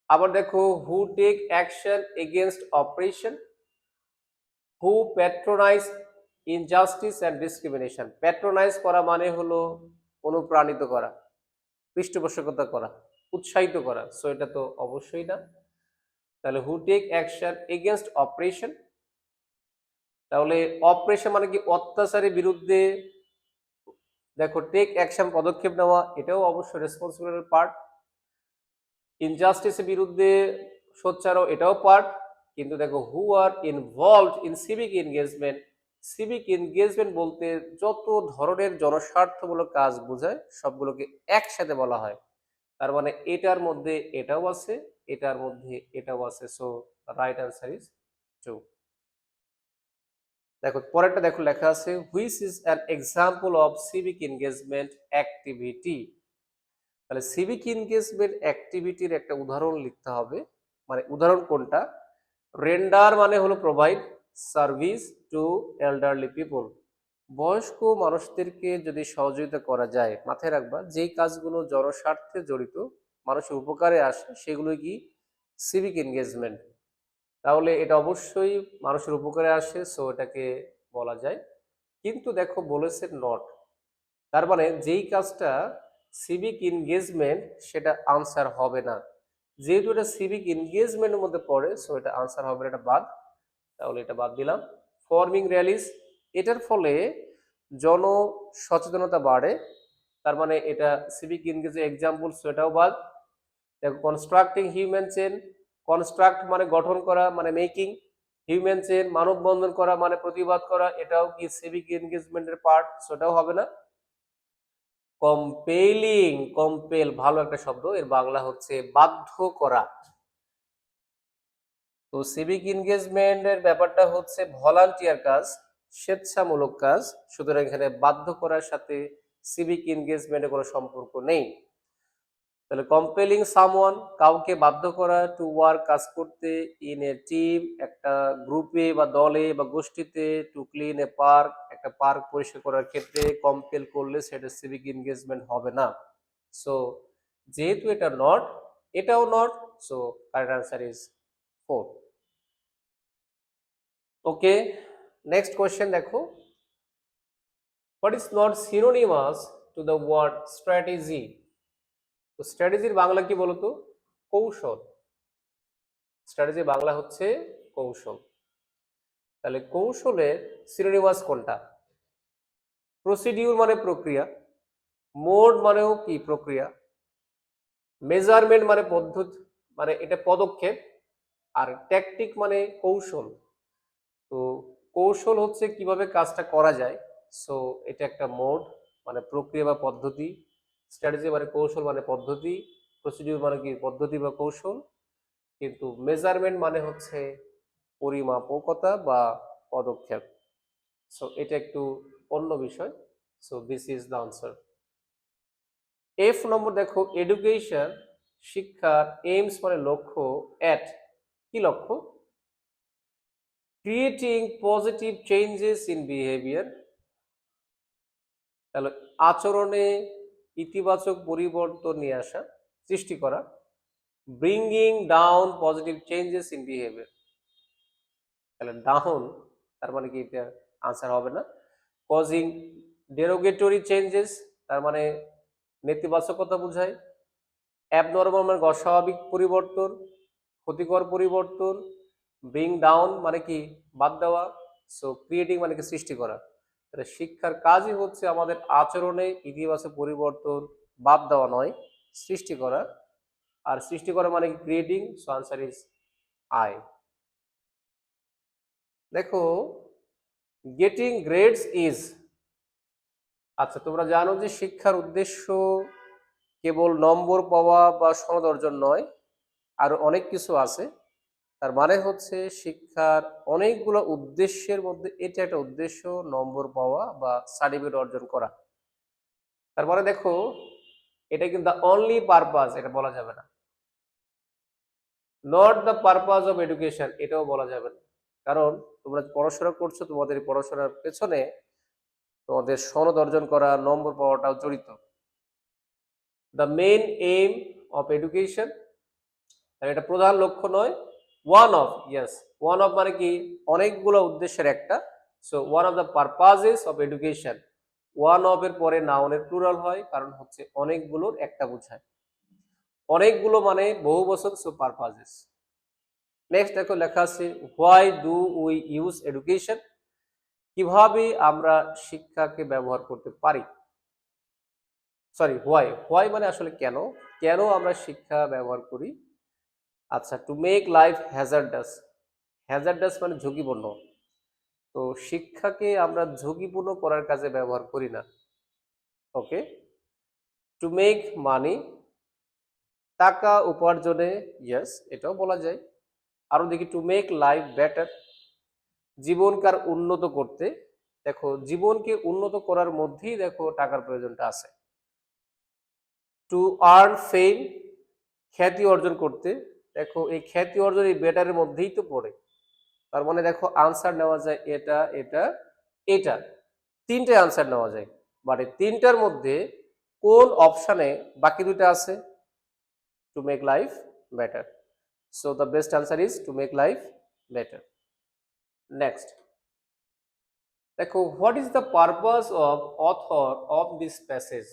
আবার দেখো who take action against oppression. Who patronize injustice and discrimination. Patronize করা মানে হলো অনুপ্রাণিত করা, পৃষ্ঠপোষকতা করা, উৎসাহিত করা। সো এটা তো অবশ্যই না। তাহলে who take action against oppression. তাহলে অপারেশন মানে কি? অত্যাচারের বিরুদ্ধে। দেখো টেক অ্যাকশন পদক্ষেপ নেওয়া, এটাও অবশ্যই রেসপন্সিবিলিটির পার্ট। ইনজাস্টিসের বিরুদ্ধে সোচ্চারও, এটাও পার্ট। কিন্তু দেখো who are involved in civic engagement, civic engagement বলতে যত ধরনের জনস্বার্থমূলক কাজ বোঝায় সবগুলোকে একসাথে বলা হয়। তার মানে এটার মধ্যে এটাও আছে, এটার মধ্যে এটাও আছে। So right answer is 2। দেখো পরেরটা দেখো লেখা আছে which is an example of civic engagement activity. তাহলে সিভিক এনগেজমেন্ট অ্যাক্টিভিটির একটা উদাহরণ লিখতে হবে। মানে উদাহরণ কোনটা? রেন্ডার মানে হলো provide service to elderly people. বয়স্ক মানুষদেরকে যদি সহযোগিতা করা যায়, মাথায় রাখবা যেই কাজগুলো জনস্বার্থে জড়িত, মানুষের উপকারে আসে, সেগুলো কি? Civic engagement. তাহলে এটা অবশ্যই মানুষের উপকারে আসে, সো এটাকে বলা যায়। কিন্তু দেখো বলেছে নট, তার মানে যেই কাজটা সিভিক এনগেজমেন্ট সেটা আনসার হবে না। যেহেতু এটা সিভিক এনগেজমেন্টের মধ্যে পড়ে, সো এটা আনসার হবে না, এটা বাদ। তাহলে এটা বাদ দিলাম। ফর্মিং র্যালিস, এটার ফলে জন সচেতনতা বাড়ে, তার মানে এটা সিভিক এনগেজ এক্সাম্পল, সো এটাও বাদ। দেখো কনস্ট্রাক্টিং হিউম্যান চেন, কনস্ট্রাক্ট মানে গঠন করা, মানে মেকিং। হিউম্যান চেন মানববন্ধন করা মানে প্রতিবাদ করা, এটাও কি সিভিক এনগেজমেন্টের পার্ট, সেটাও হবে না। কম্পেলিং, কম্পেল ভালো একটা শব্দ, এর বাংলা হচ্ছে বাধ্য করা। তো সিভিক এনগেজমেন্টের ব্যাপারটা হচ্ছে ভলান্টিয়ার কাজ, স্বেচ্ছামূলক কাজ। সুতরাং এখানে বাধ্য করার সাথে সিভিক এনগেজমেন্টের কোনো সম্পর্ক নেই। তাহলে কম্পেলিং সামওয়ান, কাউকে বাধ্য করা টু ওয়ার্ক, কাজ করতে, ইন এ টিম, একটা গ্রুপে বা দলে বা গোষ্ঠীতে, টু ক্লিন এ পার্ক, একটা পার্ক পরিষ্কার করার ক্ষেত্রে কম্পেল করলে সেটা সিভিক এনগেজমেন্ট হবে না। সো যেহেতু এটা নট, এটাও not, so correct answer is 4। Okay, next question দেখো what is not synonymous to the word strategy. তো স্ট্র্যাটেজির বাংলা কি বলতো? কৌশল। স্ট্র্যাটেজি বাংলা হচ্ছে কৌশল। তাহলে কৌশলের সিনোনিমাস কোনটা? প্রসিডিউর মানে প্রক্রিয়া, মোড মানেও কি প্রক্রিয়া, মেজারমেন্ট মানে পদ্ধতি, মানে এটা পদক্ষেপ, আর ট্যাকটিক মানে কৌশল। তো কৌশল হচ্ছে কিভাবে কাজটা করা যায়, সো এটা একটা মোড মানে প্রক্রিয়া বা পদ্ধতি, স্ট্র্যাটেজি মানে কৌশল মানে পদ্ধতি, প্রসিডিউর মানে কি পদ্ধতি বা কৌশল, কিন্তু মেজারমেন্ট মানে হচ্ছে পরিমাপকতা বা পদক্ষেপ। সো এটা একটু অন্য বিষয়। So this is the answer. F number দেখো, এডুকেশন শিক্ষার এইমস মানে লক্ষ্য, অ্যাট কি লক্ষ্য? Creating positive changes in behaviour, তাহলে আচরণে ইতিবাচক পরিবর্তন নিয়ে আসা, সৃষ্টি করা। Bringing down positive changes in behaviour, তাহলে ডাউন তার মানে কি এটা আনসার হবে না। কজিং ডেরোগেটরি চেঞ্জেস, তার মানে নেতিবাচকতা বোঝায়। অ্যাবনর্মাল মানে অস্বাভাবিক পরিবর্তন, ক্ষতিকর পরিবর্তন। ব্রিং ডাউন মানে কি বাদ দেওয়া। সো ক্রিয়েটিং মানে কি সৃষ্টি করা। তাহলে শিক্ষার কাজই হচ্ছে আমাদের আচরণে ইতিবাচক পরিবর্তন বাদ দেওয়া নয়, সৃষ্টি করা। আর সৃষ্টি করা মানে কি creating. So answer is I. দেখো, গেটিং গ্রেডস ইজ, আচ্ছা তোমরা জানো যে শিক্ষার উদ্দেশ্য কেবল নম্বর পাওয়া বা সনদ অর্জন নয়, আরো অনেক কিছু আছে। তার মানে হচ্ছে শিক্ষার অনেকগুলো উদ্দেশ্যের মধ্যে এটা একটা উদ্দেশ্য, নম্বর পাওয়া বা সার্টিফিকেট অর্জন করা। তার মানে দেখো, এটা কিন্তু অনলি পারপাস এটা বলা যাবে না, not the purpose of education এটাও বলা যাবে না। কারণ তোমরা পড়াশোনা করছো, তোমাদের পড়াশোনার পেছনে তোমাদের সনদ অর্জন করা, নম্বর পাওয়াটাও জড়িত। The main aim of education, এটা প্রধান লক্ষ্য নয়। One of, yes, one of মানে কি অনেকগুলো উদ্দেশ্যের একটা। So one of the purposes of education, one of এর পরে নাউনের প্লুরাল হয়, কারণ হচ্ছে অনেকগুলোর একটা বোঝায়। অনেকগুলো মানে বহু বছর, সো পারপাসেস। নেক্সট দেখো লেখা আছে, why do we use education, কিভাবে আমরা শিক্ষাকে ব্যবহার করতে পারি। সরি, হোয়াই, হোয়াই মানে আসলে কেন, কেন আমরা শিক্ষা ব্যবহার করি। আচ্ছা, two make life hazardous, hazardous মানে ঝুঁকিপূর্ণ। তো শিক্ষাকে আমরা ঝুঁকিপূর্ণ করার কাজে ব্যবহার করি না। ওকে। টু মেক মানি, টাকা উপার্জনে, ইয়েস এটাও বলা যায়। আরো দেখি, টু মেক লাইফ বেটার, জীবনকার উন্নত করতে। দেখো জীবনকে উন্নত করার মধ্যেই দেখো টাকার প্রয়োজনটা আছে। টু আর্ন ফেম, খ্যাতি অর্জন করতে। দেখো এই খ্যাতি অর্জন এই বেটারের মধ্যেই তো পড়ে। তার মানে দেখো আনসার নেওয়া যায় এটা, এটা, এটা, তিনটে আনসার নেওয়া যায়। বাট এই তিনটার মধ্যে কোন অপশানে বাকি দুটো আছে? To make life better. So the best answer is to make life better. Next দেখো, what is the purpose of author of this passage,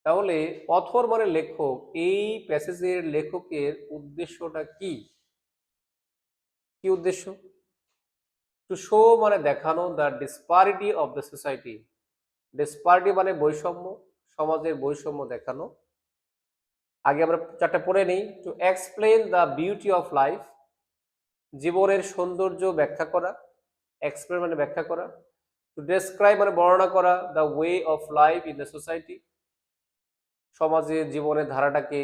তাহলে অথর মানে লেখক, এই প্যাসেজের লেখকের উদ্দেশ্যটা কি? কি উদ্দেশ্য? টু শো মানে দেখানো, দ্য ডিসপারিটি অফ দ্য সোসাইটি, ডিসপারিটি মানে বৈষম্য, সমাজের বৈষম্য দেখানো। আগে আমরা চারটা পড়ে নিই। To explain the beauty of life, জীবনের সৌন্দর্য ব্যাখ্যা করা, এক্সপ্লেন মানে ব্যাখ্যা করা। টু ডেসক্রাইব মানে বর্ণনা করা, the way of life in the society, সমাজের জীবনের ধারাটাকে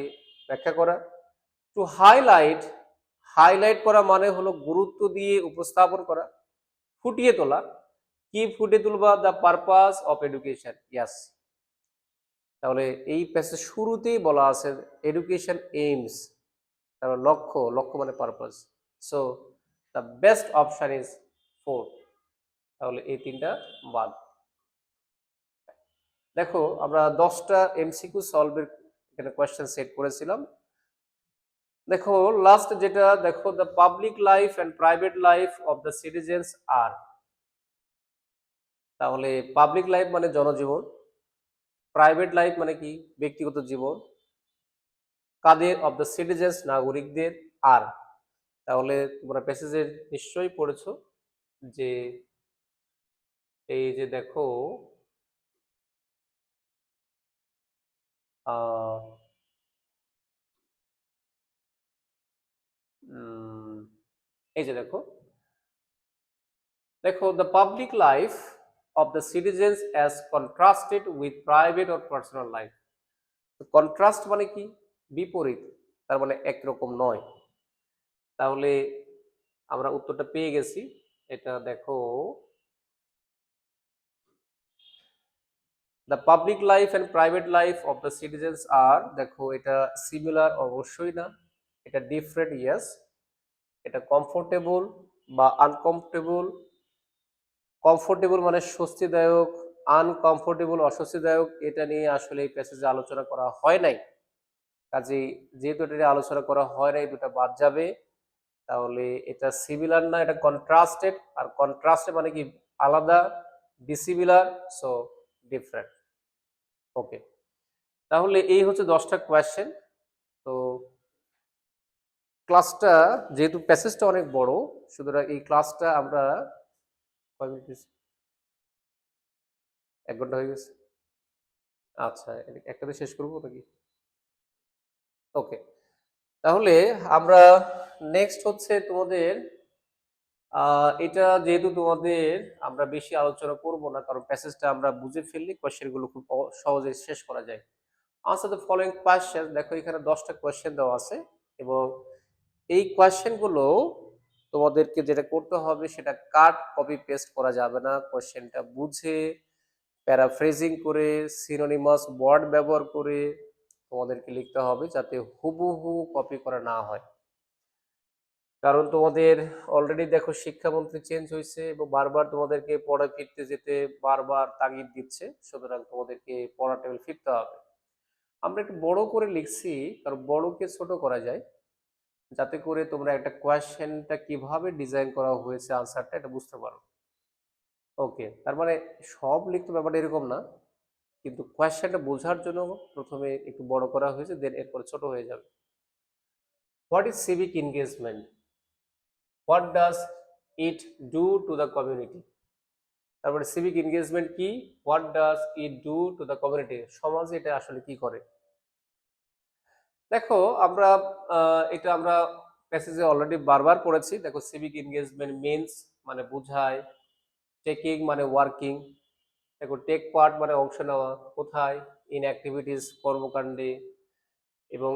ব্যাখ্যা করা। টু হাইলাইট, হাইলাইট করা মানে হলো গুরুত্ব দিয়ে উপস্থাপন করা, ফুটিয়ে তোলা। কি ফুটিয়ে তুলবা? দ্য পারপাস অফ এডুকেশন, ইয়াস। তাহলে এই প্যাসেজ শুরুতেই বলা আছে এডুকেশন এইমস, তারপর লক্ষ্য, লক্ষ্য মানে purpose. So the best option is 4। তাহলে এই তিনটা বাদ। দেখো আমরা 10টা এমসিকিউ সলভের এখানে কোয়েশ্চেন সেট করেছিলাম। দেখো লাস্ট যেটা দেখো, the public life and private life of the citizens are, তাহলে পাবলিক লাইফ মানে জনজীবন, প্রাইভেট লাইফ মানে কি ব্যক্তিগত জীবন, কাদের? অফ দ্য সিটিজেন্স নাগরিকদের। আর তাহলে তোমরা প্যাসেজে নিশ্চয়ই পড়েছো যে এই যে দেখো আহ এই যে দেখো দেখো the public life of the citizens as contrasted with private or personal life. Contrast মানে কি? বিপরীত, তার মানে একরকম নয়। তাহলে আমরা উত্তরটা পেয়ে গেছি। এটা দেখো the public life and private life of the citizens are, দেখো এটা সিমিলার অবশ্যই না, এটা ডিফারেন্ট, ইয়েস। এটা কমফোর্টেবল বা আনকমফোর্টেবল। কমফোর্টেবল মানে স্বস্তিদায়ক, আনকমফোর্টেবল অস্বস্তিদায়ক, এটা নিয়ে আসলে এই প্যাসেজে আলোচনা করা হয় নাই। কাজেই যেহেতু এটা নিয়ে আলোচনা করা হয় নাই, দুটা বাদ যাবে। তাহলে এটা সিমিলার না, এটা কন্ট্রাস্টেড। আর কন্ট্রাস্টেড মানে কি? আলাদা, ডিসিমিলার, সো ডিফারেন্ট। ওকে, তাহলে এই হচ্ছে 10টা কোয়েশ্চেন। তো ক্লাসটা যেহেতু প্যাসেজটা অনেক বড়, সুতরাং এই ক্লাসটা আমরা কয় মিনিট হয়েছে? 1 ঘন্টা হয়ে গেছে। আচ্ছা, একটাতে শেষ করবো নাকি? ওকে, তাহলে আমরা নেক্সট হচ্ছে তোমাদের এটা যেহেতু তোমাদের আমরা বেশি আলোচনা করব না, কারণ প্যাসেজটা আমরা বুঝে ফেললে কোয়েশ্চেনগুলো খুব সহজে শেষ করা যায়। Answer the following question. দেখো এখানে 10টা কোয়েশ্চেন দেওয়া আছে, এবং এই কোয়েশ্চেনগুলো তোমাদেরকে যেটা করতে হবে সেটা কাট কপি পেস্ট করা যাবে না। কোয়েশ্চেনটা বুঝে প্যারাফ্রেজিং করে সিনোনিমাস ওয়ার্ড ব্যবহার করে তোমাদেরকে লিখতে হবে, যাতে হুবহু কপি করা না হয়। কারণ তোমাদের অলরেডি দেখো শিক্ষামন্ত্রী চেঞ্জ হয়েছে এবং বারবার তোমাদেরকে পড়া ফিরতে যেতে বারবার তাগিদ দিচ্ছে, সুতরাং তোমাদেরকে পড়া টেবিল ফিরতে হবে। আমরা একটু বড় করে লিখছি, কারণ বড়কে ছোট করা যায়, যাতে করে তোমরা একটা কোয়েশ্চেনটা কিভাবে ডিজাইন করা হয়েছে আনসারটা এটা বুঝতে পারো। ওকে, তার মানে সব লিখতে ব্যাপারটা এরকম না, কিন্তু কোয়েশ্চেনটা বোঝার জন্য প্রথমে একটু বড় করা হয়েছে, দেন এরপরে ছোট হয়ে যাবে। What is civic engagement? What does it do to the community? তারপরে সিভিক এনগেজমেন্ট কি? What does it do to the community? সমাজে এটা আসলে কি করে? দেখো আমরা এটা আমরা প্যাসেজে অলরেডি বারবার পড়েছি। দেখো সিভিক এনগেজমেন্ট মিনস মানে বোঝায়, টেকিং মানে ওয়ার্কিং, দেখো টেক পার্ট মানে অংশ নেওয়া, কোথায়? ইন অ্যাক্টিভিটিস, কর্মকাণ্ডে। এবং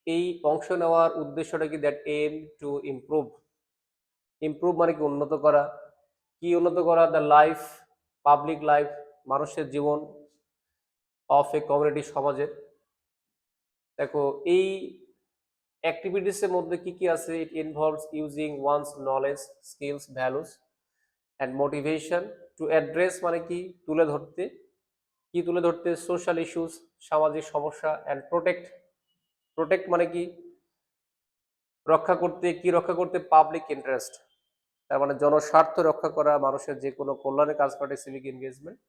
এই অংশ নেওয়ার উদ্দেশ্যটা কি? That aim to improve. Improve মানে কি? উন্নত করা। কি উন্নত করা? দ্য লাইফ, পাবলিক লাইফ, মানুষের জীবন, অফ এ কমিউনিটি, সমাজের। দেখো এই অ্যাক্টিভিটিসের মধ্যে কি কি আছে? It involves using one's knowledge, skills, values and motivation to address মানে কি? তুলে ধরতে। কি তুলে ধরতে? সোশ্যাল ইস্যুস, সামাজিক সমস্যা, অ্যান্ড প্রোটেক্ট। প্রোটেক্ট মানে কি? রক্ষা করতে। কি রক্ষা করতে? পাবলিক ইন্টারেস্ট, তার মানে জনস্বার্থ রক্ষা করা, মানুষের যে কোনো কল্যাণে কাজ করে সিভিক এনগেজমেন্ট।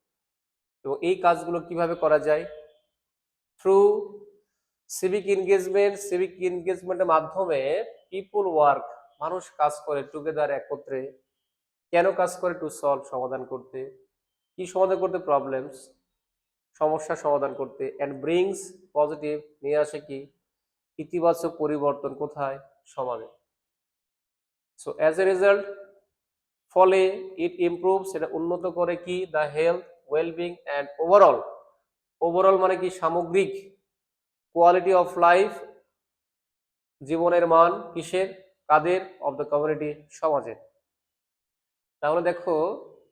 এবং এই কাজগুলো কিভাবে করা যায়? Through civic engagement. সিভিক এনগেজমেন্টের মাধ্যমে পিপুল ওয়ার্ক, মানুষ কাজ করে টুগেদার, একত্রে। কেন কাজ করে? টু সলভ, সমাধান করতে। কি সমাধান করতে? প্রবলেমস, সমস্যা সমাধান করতে। অ্যান্ড ব্রিংস পজিটিভ, নিয়ে আসে কি? ইতিবাচক পরিবর্তন, কোথায়? সমাজে। সো অ্যাজ এ রেজাল্ট, ফলে ইট ইমপ্রুভস, এটা উন্নত করে কি? The health, wellbeing and overall. Overall মানে কি? সামগ্রিক। কোয়ালিটি অফ লাইফ, জীবনের মান, কিসের? কাদের? অফ দ্য কমিউনিটি, সমাজের। তাহলে দেখো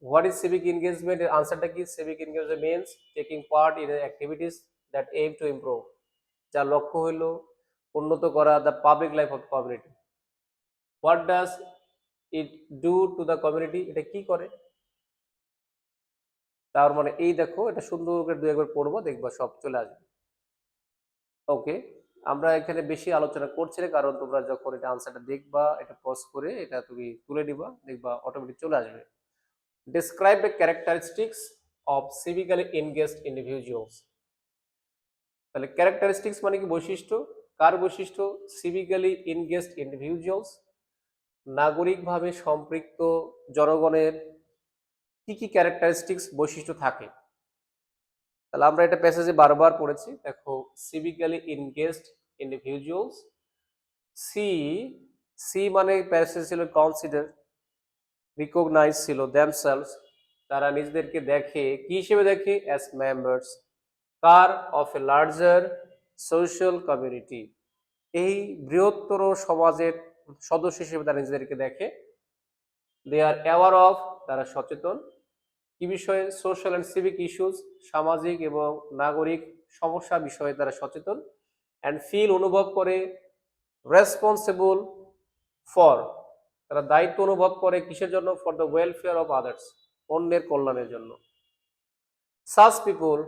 হোয়াট ইজ সিভিক এনগেজমেন্ট এর আনসারটা কি? Civic engagement means taking part in activities that aim to improve, যার লক্ষ্য হইল উন্নত করা the public life of community. What does it do to the community? এটা কি করে? তার মানে এই দেখো, এটা সুন্দর করে 2 একবার পড়বো, দেখবা সব চলে আসবে। ওকে, আমরা এখানে বেশি আলোচনা করছি না, কারণ তোমরা যখন এটা আনসারটা দেখবা, এটা পজ করে এটা তুমি তুলে নিবা, দেখবা অটোমেটিক চলে আসবে। Describe the characteristics of সিভিক্যালি engaged individuals. তাহলে ক্যারেক্টারিস্টিক্স মানে কি? বৈশিষ্ট্য। কার বৈশিষ্ট্য? সিভিক্যালি এনগেজড ইন্ডিভিজুয়ালস, নাগরিকভাবে সম্পৃক্ত জনগণের কি কি ক্যারেক্টারিস্টিক্স বৈশিষ্ট্য থাকে। তাহলে আমরা এটা প্যাসেজে বারবার পড়েছি। দেখো, civically engaged individuals. C, C মানে প্যাসেজ ছিল কনসিডার, রিকগনাইজ ছিল দেমসেলভস, তারা নিজেদেরকে দেখে কি হিসেবে দেখে, অ্যাজ মেম্বার্স কার of a larger social community, এই বৃহত্তর সমাজের সদস্য হিসেবে তারা নিজেদেরকে দেখে। দে আর অ্যাওয়ার অফ, তারা সচেতন কি বিষয়ে, সোশ্যাল অ্যান্ড সিভিক ইস্যুস, সামাজিক এবং নাগরিক সমস্যা বিষয়ে তারা সচেতন। অ্যান্ড ফিল, অনুভব করে, রেসপন্সিবল ফর, তারা দায়িত্ব অনুভব করে কিসের জন্য, for the welfare of others, অন্যের কল্যাণের জন্য। সাচ পিপল,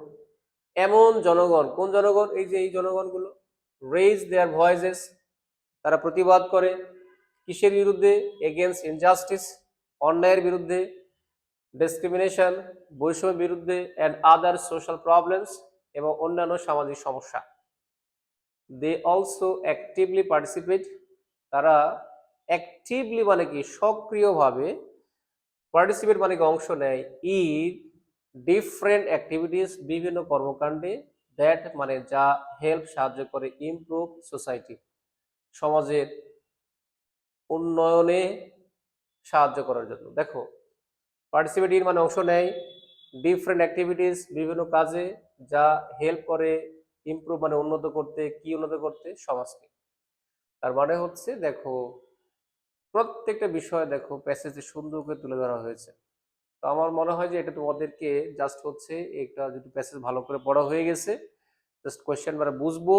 এমন জনগণ, কোন জনগণ, এই যে এই জনগণগুলো, রেইজ দেয়ার ভয়েসেস, তারা প্রতিবাদ করে কিসের বিরুদ্ধে, এগেনস্ট ইনজাস্টিস, অন্যায়ের বিরুদ্ধে, ডিসক্রিমিনেশন, বৈষম্যের বিরুদ্ধে, অ্যান্ড আদার সোশ্যাল প্রবলেমস, এবং অন্যান্য সামাজিক সমস্যা। দে অলসো অ্যাক্টিভলি পার্টিসিপেট, তারা অ্যাক্টিভলি মানে কি সক্রিয়ভাবে, পার্টিসিপেট মানে কি অংশ নেয়, ইন ডিফারেন্ট অ্যাক্টিভিটিস, বিভিন্ন কর্মকাণ্ডে, দ্যাট মানে যা হেল্প সাহায্য করে, ইমপ্রুভ সোসাইটি, সমাজের উন্নয়নে সাহায্য করার জন্য। দেখো, পার্টিসিপেট ইন মানে অংশ নেয়, ডিফারেন্ট অ্যাক্টিভিটিস বিভিন্ন কাজে, যা হেল্প করে, ইমপ্রুভ মানে উন্নত করতে, কি উন্নত করতে, সমাজকে। তার মানে হচ্ছে দেখো, প্রত্যেকটা বিষয় দেখো প্যাসেজে সুন্দর করে তুলে ধরা হয়েছে। তো আমার মনে হয় যে এটা তোমাদেরকে জাস্ট হচ্ছে একটা যদি প্যাসেজ ভালো করে পড়া হয়ে গেছে, জাস্ট কোয়েশ্চেন আমরা বুঝবো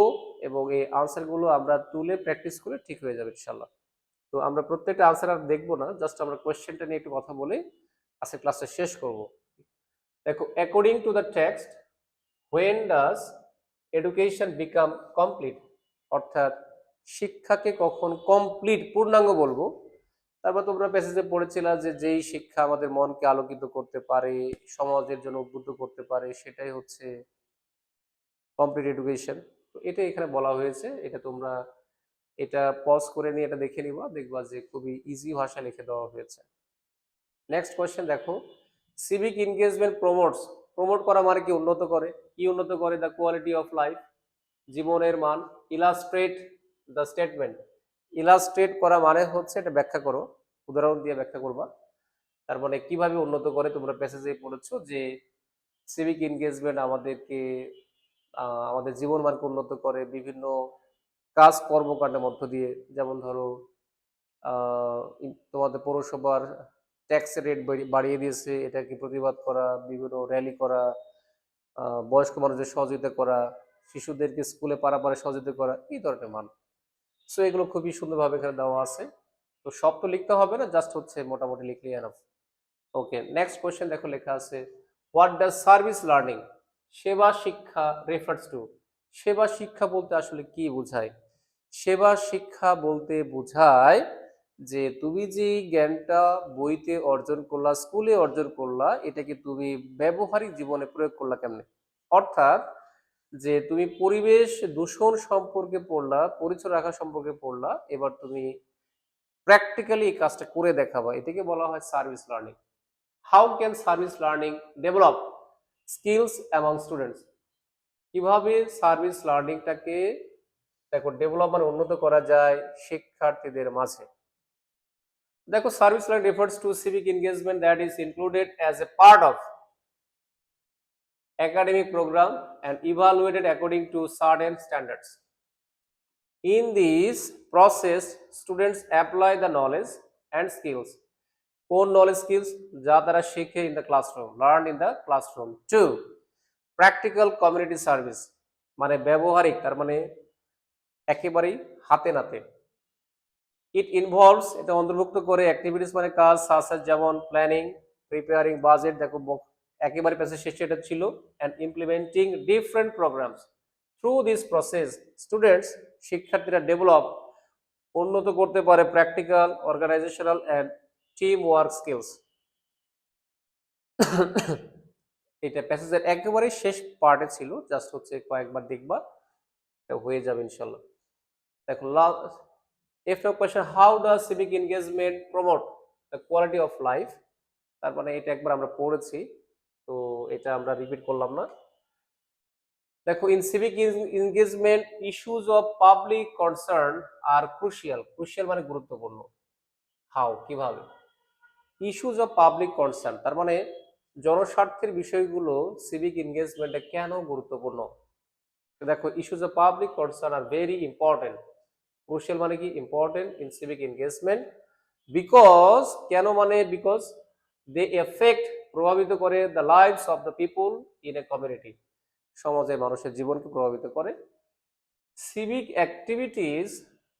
এবং এই আনসারগুলো আমরা তুলে প্র্যাকটিস করে ঠিক হয়ে যাবে ইনশাল্লাহ। তো আমরা প্রত্যেকটা আনসার আর দেখবো না, জাস্ট আমরা কোয়েশ্চেনটা নিয়ে একটু কথা বলে আজকে ক্লাসটা শেষ করব। দেখো, according to the text, when does education become complete, অর্থাৎ শিক্ষাকে কখন কমপ্লিট পূর্ণাঙ্গ বলবো। তারপর তোমরা প্যাসেজে পড়েছিলা যে যেই শিক্ষা আমাদের মনকে আলোকিত করতে পারে, সমাজের জন্য উদ্বুদ্ধ করতে পারে, সেটাই হচ্ছে কমপ্লিট এডুকেশন। তো এটা এখানে বলা হয়েছে, এটা তোমরা এটা পজ করে নিয়ে এটা দেখে নিবা, দেখবা যে খুবই ইজি ভাষায় লিখে দেওয়া হয়েছে। নেক্সট কোয়েশ্চেন দেখো, সিভিক এনগেজমেন্ট প্রমোটস, প্রমোট করা মানে কি উন্নত করে, কি উন্নত করে, দ্য কোয়ালিটি অফ লাইফ, জীবনের মান। ইলাস্ট্রেট দ্য স্টেটমেন্ট, ইলাস্ট্রেট করা মানে হচ্ছে এটা ব্যাখ্যা করো, উদাহরণ দিয়ে ব্যাখ্যা করবা। তার মানে কিভাবে উন্নত করে, তোমরা প্যাসেজে পড়েছো যে সিভিক এনগেজমেন্ট আমাদেরকে আমাদের জীবন মানকে উন্নত করে বিভিন্ন কাজ কর্মকাণ্ডের মধ্য দিয়ে। যেমন ধরো, তোমাদের পৌরসভার ট্যাক্সের রেট বাড়িয়ে দিয়েছে, এটাকে প্রতিবাদ করা, বিভিন্ন র্যালি করা, বয়স্ক মানুষদের সহযোগিতা করা, শিশুদেরকে স্কুলে পারাপারে সহযোগিতা করা, এই ধরনের মান। সো এগুলো খুবই সুন্দরভাবে এখানে দেওয়া আছে। তো সব তো লিখতে হবে না, জাস্ট হচ্ছে মোটামুটি লিখলে এনাফ। ওকে, নেক্সট কোয়েশ্চেন দেখো, লেখা আছে হোয়াট ডাজ সার্ভিস লার্নিং, সেবা শিক্ষা রেফার্স টু, সেবা শিক্ষা বলতে আসলে কি বোঝায়। সেবা শিক্ষা বলতে বোঝায় যে তুমি যে জ্ঞানটা বইতে অর্জন করলা, স্কুলে অর্জন করলা, এটাকে তুমি ব্যবহারিক জীবনে প্রয়োগ করলা কেমনে। অর্থাৎ যে তুমি পরিবেশ দূষণ সম্পর্কে পড়লা, পরিচয় রাখা সম্পর্কে পড়লা, এবার তুমি প্র্যাকটিক্যালি এই কাজটা করে দেখাবা, এটাকে বলা হয় service learning. How can service learning develop skills among students, কিভাবে সার্ভিস লার্নিংটাকে দেখো ডেভেলপমেন্ট উন্নত করা যায় শিক্ষার্থীদের মাঝে। দেখো, service learning refers to civic engagement that is included as a part of academic program and evaluated according to certain standards. In this process, students apply the knowledge and skills. কোন knowledge skills যা তারা শেখে in the classroom, learn in the classroom. 2. Practical community service, মানে ব্যবহারিক, তার মানে একেবারেই হাতে নাতে। ইট ইনভলভস, এটা অন্তর্ভুক্ত করে অ্যাক্টিভিটিস মানে কাজ, সাস যেমন প্ল্যানিং, প্রিপেয়ারিং বাজেট, দেখো একেবারে প্যাসেজ শেষে এটা ছিল, and implementing different programs. Through this process students, শিক্ষার্থীরা ডেভেলপ, উন্নত করতে পারে practical, organizational and team work skills. এটা প্যাসেজের একেবারে শেষ পার্টে ছিল, জাস্ট হচ্ছে কয়েকবার দেখবা, এটা হয়ে যাবে ইনশাল্লাহ। দেখো If no question, how does civic engagement promote the quality of life? তার মানে এটা একবার আমরা পড়েছি, তো এটা আমরা রিপিট করলাম না। দেখো, in civic engagement issues of public concern are crucial. Crucial মানে গুরুত্বপূর্ণ। হাউ, কিভাবে? ইস্যুজ অফ পাবলিক কনসার্ন তার মানে জনস্বার্থের বিষয়গুলো সিভিক এনগেজমেন্টে কেন গুরুত্বপূর্ণ। দেখো, issues of public concern are very important. Crucial মানে কি? Important in civic engagement. Because, কেন মানে বিকজ দে এফেক্ট, প্রভাবিত করে the lives of the people in a community, সমাজের মানুষের জীবনকে প্রভাবিত করে। সিভিক অ্যাক্টিভিটিস,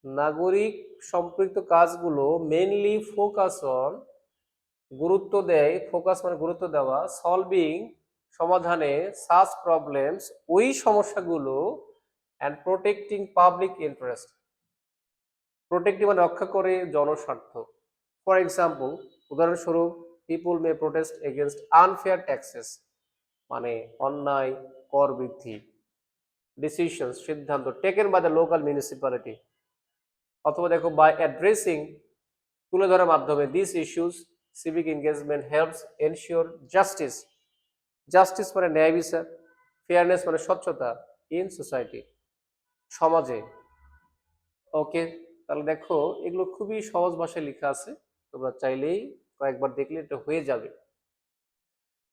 নাগরিক সম্পৃক্ত কাজগুলো মেইনলি ফোকাস অন, গুরুত্ব দেয়, ফোকাস মানে গুরুত্ব দেওয়া, সলভিং সমাধানে, সাচ প্রবলেমস ওই সমস্যাগুলো, and protecting public interest. Protecting মানে রক্ষা করে জনস্বার্থ। ফর এক্সাম্পল, উদাহরণস্বরূপ, people may protest against unfair taxes, মানে অন্যায় কর বৃদ্ধি, ডিসিশনস সিদ্ধান্ত taken by the local municipality. অথবা দেখো, বাই অ্যাড্রেসিং তুলে ধরার মাধ্যমে this issues civic engagement helps ensure justice. Justice মানে ন্যায় বিচার, ফেয়ারনেস মানে স্বচ্ছতা ইন সোসাইটি, সমাজে। ওকে, তাহলে দেখো এগুলো খুবই সহজ ভাষায় লেখা আছে, তোমরা চাইলেই কয়েকবার দেখলে এটা হয়ে যাবে।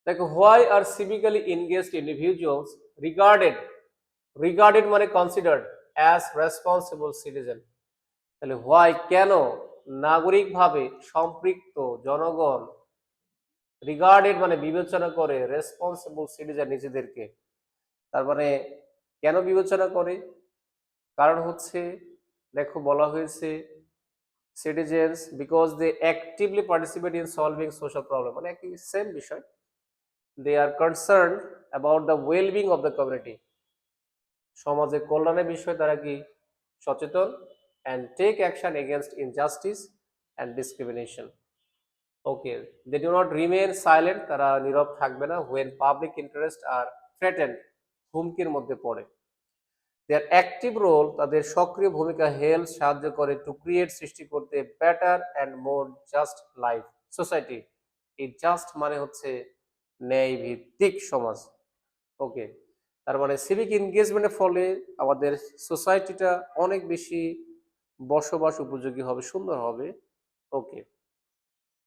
দেখো, why are সিভিক্যালি engaged individuals regarded, regarded মানে কনসিডার্ড অ্যাজ রেসপন্সিবল সিটিজেন। তাহলে হোয়াই কেন নাগরিকভাবে সম্পৃক্ত জনগণ, রিগার্ডেড মানে বিবেচনা করে, রেসপন্সিবল সিটিজেন নিজেদেরকে। তার মানে কেন বিবেচনা করে? কারণ হচ্ছে, দেখো বলা হয়েছে citizens because they actively participate in solving social problem, মানে একই সেম বিষয়। They are concern about the wellbeing of the community, সমাজের কল্যাণের বিষয়ে তারা কি সচেতন, and take action against injustice and discrimination. Okay, they do not remain silent, তারা নীরব থাকবে না, when public interest are threatened, হুমকির মধ্যে পড়ে। দেয়ার অ্যাক্টিভ রোল, তাদের সক্রিয় ভূমিকা হেল্প, সাহায্য করে, টু ক্রিয়েট, সৃষ্টি করতে, better and more just life society. এই জাস্ট মানে হচ্ছে ন্যায় ভিত্তিক সমাজ। ওকে, তার মানে সিভিক এনগেজমেন্টের ফলে আমাদের সোসাইটিটা অনেক বেশি বসবাস উপযোগী হবে, সুন্দর হবে। ওকে,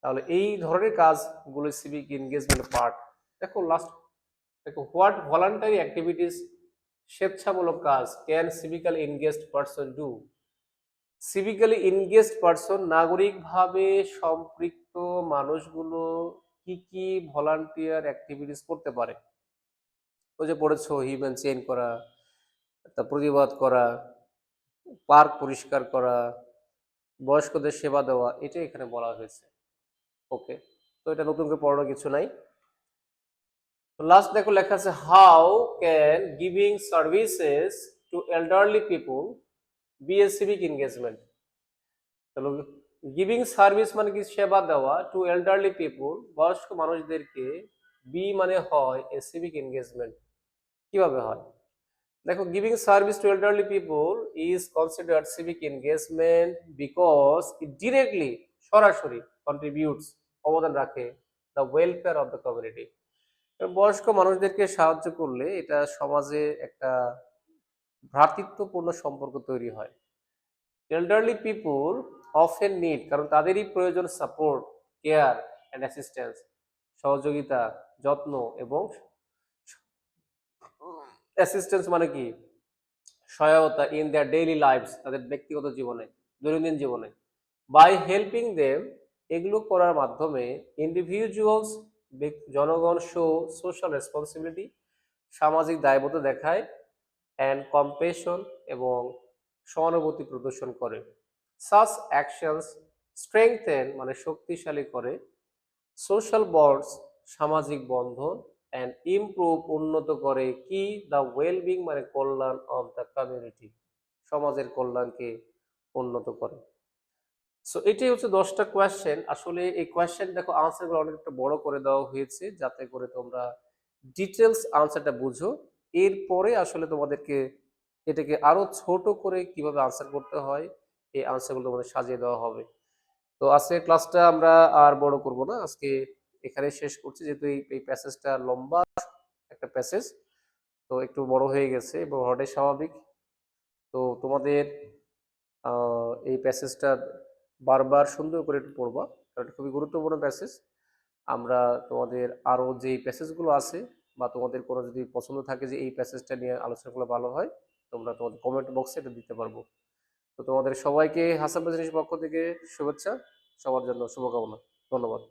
তাহলে এই ধরনের কাজগুলো সিভিক এনগেজমেন্ট পার্ট। দেখো লাস্ট, দেখো, হোয়াট ভলান্টারি অ্যাক্টিভিটিস, স্বেচ্ছামূলক কাজ, can civically engaged person do. Civically engaged person, নাগরিকভাবে সম্পৃক্ত মানুষগুলো কি কি ভলান্টিয়ার অ্যাক্টিভিটিস করতে পারে? ওই যে পড়েছো, হিউম্যান চেইন করা, তা প্রতিবাদ করা, পার্ক পরিষ্কার করা, বয়স্কদের সেবা দেওয়া, এটাই এখানে বলা হয়েছে। ওকে, তো এটা নতুন করে পড়ানোর কিছু নাই। লাস্ট দেখো লেখা আছে, how can giving services to elderly people be a civic engagement. তাহলে গিভিং সার্ভিস মানে কি? সেবা দেওয়া, টু এল্ডারলি পিপুল বয়স্ক মানুষদেরকে, বি মানে হয় এ সিভিক এনগেজমেন্ট। কিভাবে হয়? দেখো, giving service to elderly people is considered civic engagement because it directly, সরাসরি কন্ট্রিবিউটস, অবদান রাখে, the welfare of the community. বয়স্ক মানুষদেরকে সাহায্য করলে এটা সমাজে একটা ভ্রাতৃত্বপূর্ণ সম্পর্ক তৈরি হয়। এল্ডারলি পিপুল অফেন নিড, কারণ তাদেরই প্রয়োজন, সাপোর্ট, কেয়ার অ্যান্ড অ্যাসিস্ট্যান্স, সহযোগিতা, যত্ন এবং অ্যাসিস্ট্যান্স মানে কি? সহায়তা, ইন দেয়ার ডেইলি লাইফস, তাদের ব্যক্তিগত জীবনে, দৈনন্দিন জীবনে। বাই হেল্পিং দেম, এগুলো করার মাধ্যমে, ইন্ডিভিজুয়ালস, জনগণ, শো সোশ্যাল রেসপন্সিবিলিটি, সামাজিক দায়বদ্ধতা দেখায়, অ্যান্ড কম্পেশন, এবং সহানুভূতি প্রদর্শন করে। সাচ অ্যাকশনস স্ট্রেংথেন মানে শক্তিশালী করে, সোশ্যাল বন্ডস সামাজিক বন্ধন, অ্যান্ড ইমপ্রুভ উন্নত করে কি? দ্য ওয়েলবিং মানে কল্যাণ, অফ দ্য কমিউনিটি সমাজের কল্যাণকে উন্নত করে। সো এটাই হচ্ছে 10টা কোয়েশ্চেন। আসলে এই কোয়েশ্চেন দেখো আনসারগুলো অনেকটা বড় করে দেওয়া হয়েছে যাতে করে তোমরা ডিটেলস আনসারটা বুঝো। এরপরে আসলে তোমাদেরকে এটাকে আরো ছোট করে কিভাবে আনসার করতে হয় এই আনসারগুলো তোমাদের সাজিয়ে দেওয়া হবে। তো আজকের ক্লাসটা আমরা আর বড় করব না, আজকে এখানে শেষ করছি, যেহেতু এই প্যাসেজটা লম্বা একটা প্যাসেজ, তো একটু বড় হয়ে গেছে এবং হওয়াটাই স্বাভাবিক। তো তোমাদের এই প্যাসেজটা বারবার সুন্দর করে একটু পড়বা, কারণ এটা খুবই গুরুত্বপূর্ণ প্যাসেজ। আমরা তোমাদের আরও যেই প্যাসেজগুলো আছে বা তোমাদের কোনো যদি পছন্দ থাকে যে এই প্যাসেজটা নিয়ে আলোচনা করলে ভালো হয়, তোমরা তোমাদের কমেন্ট বক্সে এটা দিতে পারবো। তো তোমাদের সবাইকে হাসান বিজনেস পক্ষ থেকে শুভেচ্ছা, সবার জন্য শুভকামনা। ধন্যবাদ।